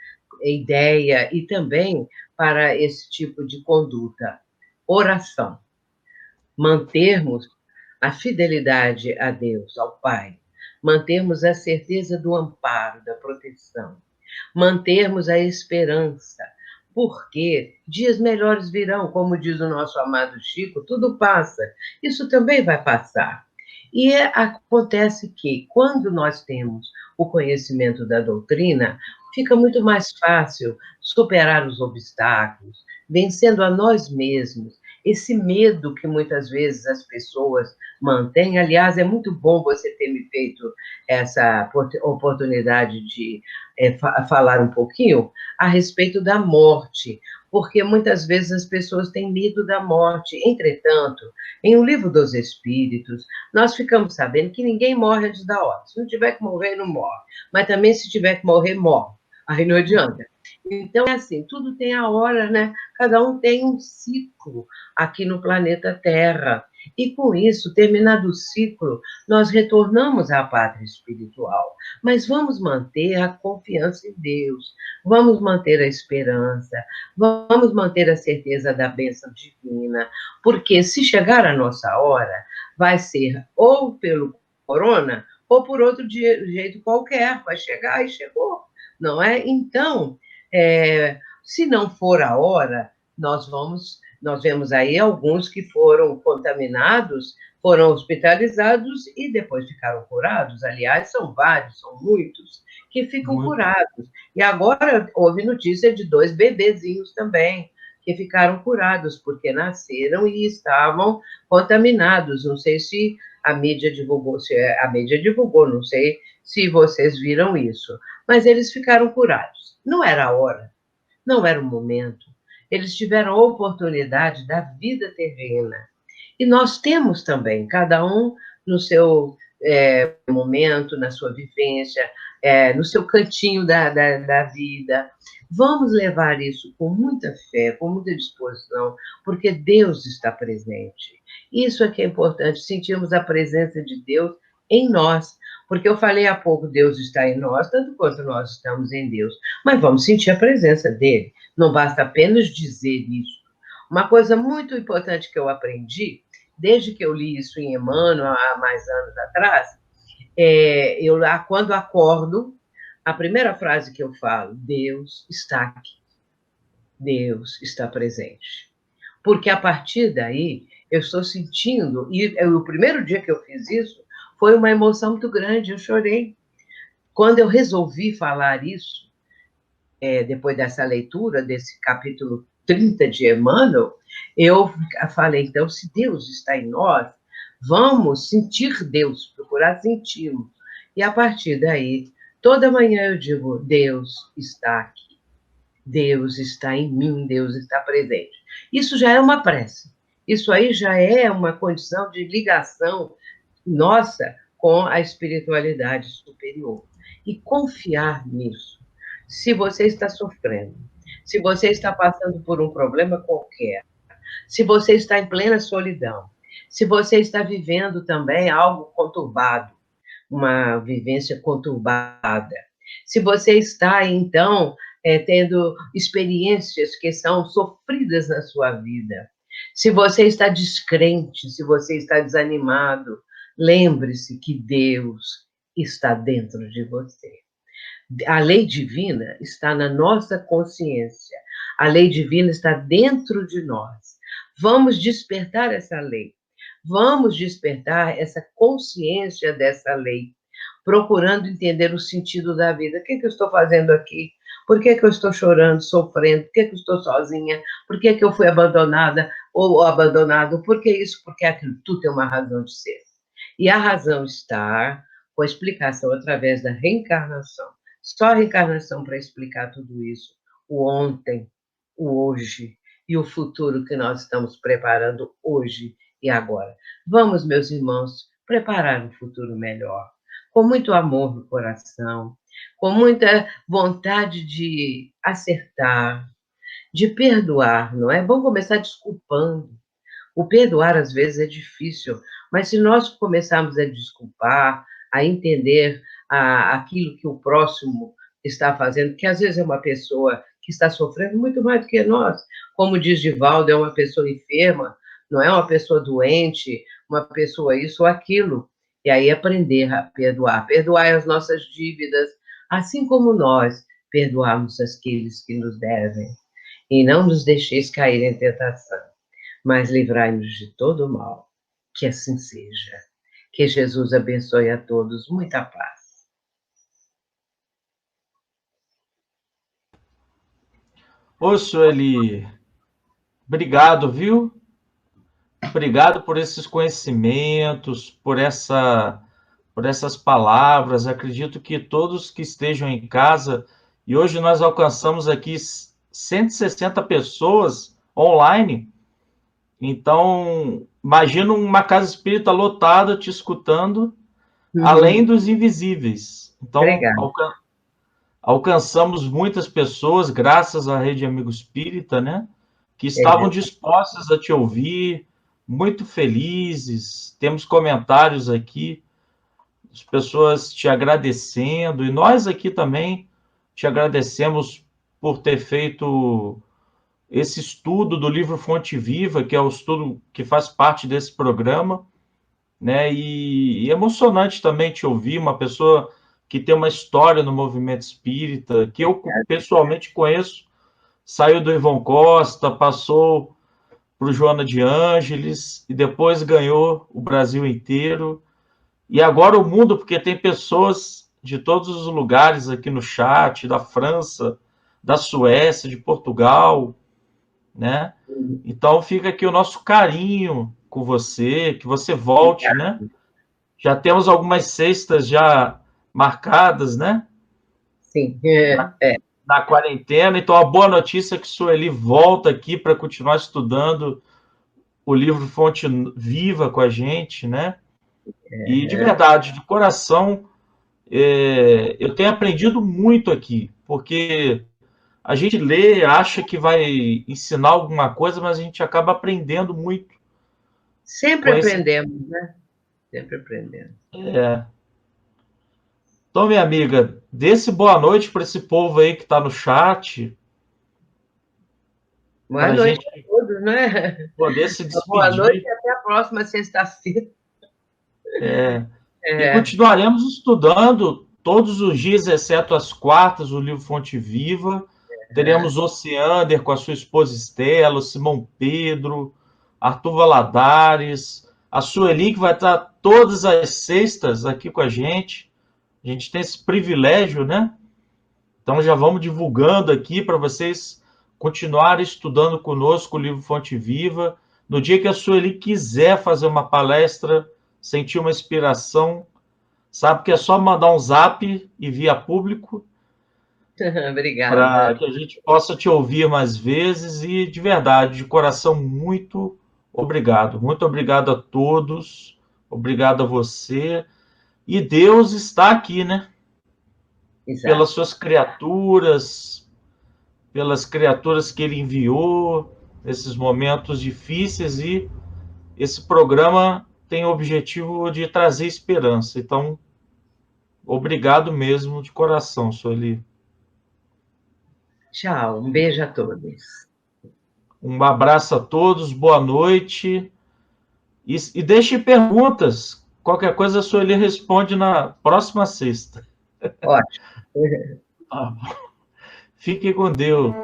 ideia e também para esse tipo de conduta. Oração. Mantermos a fidelidade a Deus, ao Pai. Mantermos a certeza do amparo, da proteção. Mantermos a esperança, porque dias melhores virão, como diz o nosso amado Chico, tudo passa, isso também vai passar. E acontece que, quando nós temos o conhecimento da doutrina, fica muito mais fácil superar os obstáculos, vencendo a nós mesmos, esse medo que muitas vezes as pessoas mantêm. Aliás, é muito bom você ter me feito essa oportunidade de falar um pouquinho a respeito da morte, porque muitas vezes as pessoas têm medo da morte. Entretanto, em O Livro dos Espíritos, nós ficamos sabendo que ninguém morre antes da hora. Se não tiver que morrer, não morre. Mas também, se tiver que morrer, morre. Aí não adianta. Então, é assim, tudo tem a hora, né? Cada um tem um ciclo aqui no planeta Terra. E com isso, terminado o ciclo, nós retornamos à pátria espiritual. Mas vamos manter a confiança em Deus, vamos manter a esperança, vamos manter a certeza da bênção divina, porque se chegar a nossa hora, vai ser ou pelo corona ou por outro jeito qualquer, vai chegar e chegou, não é? Então, se não for a hora, nós vemos aí alguns que foram contaminados, foram hospitalizados e depois ficaram curados. Aliás, são vários, são muitos que ficam curados. E agora houve notícia de 2 bebezinhos também que ficaram curados porque nasceram e estavam contaminados. Não sei se a mídia divulgou, não sei se vocês viram isso, mas eles ficaram curados. Não era a hora, não era o momento. Eles tiveram a oportunidade da vida terrena. E nós temos também, cada um no seu momento, na sua vivência, no seu cantinho da vida. Vamos levar isso com muita fé, com muita disposição, porque Deus está presente. Isso é que é importante, sentirmos a presença de Deus em nós. Porque eu falei há pouco, Deus está em nós, tanto quanto nós estamos em Deus. Mas vamos sentir a presença dele. Não basta apenas dizer isso. Uma coisa muito importante que eu aprendi, desde que eu li isso em Emmanuel, há mais anos atrás, quando acordo, a primeira frase que eu falo, Deus está aqui. Deus está presente. Porque a partir daí, eu estou sentindo, e o primeiro dia que eu fiz isso, foi uma emoção muito grande, eu chorei. Quando eu resolvi falar isso, depois dessa leitura, desse capítulo 30 de Emmanuel, eu falei, então, se Deus está em nós, vamos sentir Deus, procurar senti-lo. E a partir daí, toda manhã eu digo, Deus está aqui. Deus está em mim, Deus está presente. Isso já é uma prece. Isso aí já é uma condição de ligação nossa com a espiritualidade superior. E confiar nisso. Se você está sofrendo, se você está passando por um problema qualquer, se você está em plena solidão, se você está vivendo também algo conturbado, uma vivência conturbada, se você está, então, tendo experiências que são sofridas na sua vida, se você está descrente, se você está desanimado, lembre-se que Deus está dentro de você. A lei divina está na nossa consciência. A lei divina está dentro de nós. Vamos despertar essa lei. Vamos despertar essa consciência dessa lei, procurando entender o sentido da vida. O que eu estou fazendo aqui? Por que eu estou chorando, sofrendo? Por que eu estou sozinha? Por que eu fui abandonada ou abandonado? Por que isso? Porque aquilo tudo tem uma razão de ser. E a razão está com a explicação através da reencarnação. Só a reencarnação para explicar tudo isso. O ontem, o hoje e o futuro que nós estamos preparando hoje e agora. Vamos, meus irmãos, preparar um futuro melhor, com muito amor no coração, com muita vontade de acertar, de perdoar, não é? Vamos começar desculpando. O perdoar, às vezes, é difícil, mas se nós começarmos a desculpar, a entender aquilo que o próximo está fazendo, que às vezes é uma pessoa que está sofrendo muito mais do que nós, como diz Divaldo, é uma pessoa enferma, não é uma pessoa doente, uma pessoa isso ou aquilo. E aí aprender a perdoar, perdoar as nossas dívidas, assim como nós perdoarmos aqueles que nos devem. E não nos deixeis cair em tentação, mas livrai-nos de todo o mal. Que assim seja. Que Jesus abençoe a todos. Muita paz. Ô, Sueli, obrigado, viu? Obrigado por esses conhecimentos, por essas palavras. Acredito que todos que estejam em casa, e hoje nós alcançamos aqui 160 pessoas online. Então, imagina uma casa espírita lotada te escutando, além dos invisíveis. Então, alcançamos muitas pessoas, graças à Rede Amigo Espírita, né? Que estavam dispostas a te ouvir, muito felizes. Temos comentários aqui, as pessoas te agradecendo, e nós aqui também te agradecemos por ter feito esse estudo do livro Fonte Viva, que é o estudo que faz parte desse programa, né? E emocionante também te ouvir, uma pessoa que tem uma história no movimento espírita, que eu pessoalmente conheço, saiu do Ivon Costa, passou para o Joana de Ângeles, e depois ganhou o Brasil inteiro, e agora o mundo, porque tem pessoas de todos os lugares aqui no chat, da França, da Suécia, de Portugal, né? Então fica aqui o nosso carinho com você, que você volte, né? Já temos algumas sextas já marcadas, né? Sim, Na quarentena. Então a boa notícia é que Sueli volta aqui para continuar estudando o livro Fonte Viva com a gente, né? E de verdade, de coração, eu tenho aprendido muito aqui, porque a gente lê, acha que vai ensinar alguma coisa, mas a gente acaba aprendendo muito sempre com esse. aprendemos, né? Sempre aprendemos. Então, minha amiga, desse boa noite para esse povo aí que está no chat, Boa para a noite gente a todos, né? poder se Boa noite despedir. e até a próxima sexta-feira. E É, continuaremos estudando todos os dias, exceto as quartas, o livro Fonte Viva. Teremos Ociander com a sua esposa Estela, o Simão Pedro, Arthur Valadares, a Sueli, que vai estar todas as sextas aqui com a gente. A gente tem esse privilégio, né? Então já vamos divulgando aqui para vocês continuarem estudando conosco o livro Fonte Viva. No dia que a Sueli quiser fazer uma palestra, sentir uma inspiração, sabe que é só mandar um zap e via público para obrigada. que a gente possa te ouvir mais vezes e, de verdade, de coração, muito obrigado. Muito obrigado a todos, obrigado a você. E Deus está aqui, né? Pelas Exato. suas pelas criaturas que ele enviou nesses momentos difíceis, e esse programa tem o objetivo de trazer esperança. Então, obrigado mesmo de coração, Sueli. Tchau, um beijo a todos. Um abraço a todos, boa noite. E deixe perguntas. Qualquer coisa a Sueli responde na próxima sexta. Ótimo. Fique com Deus.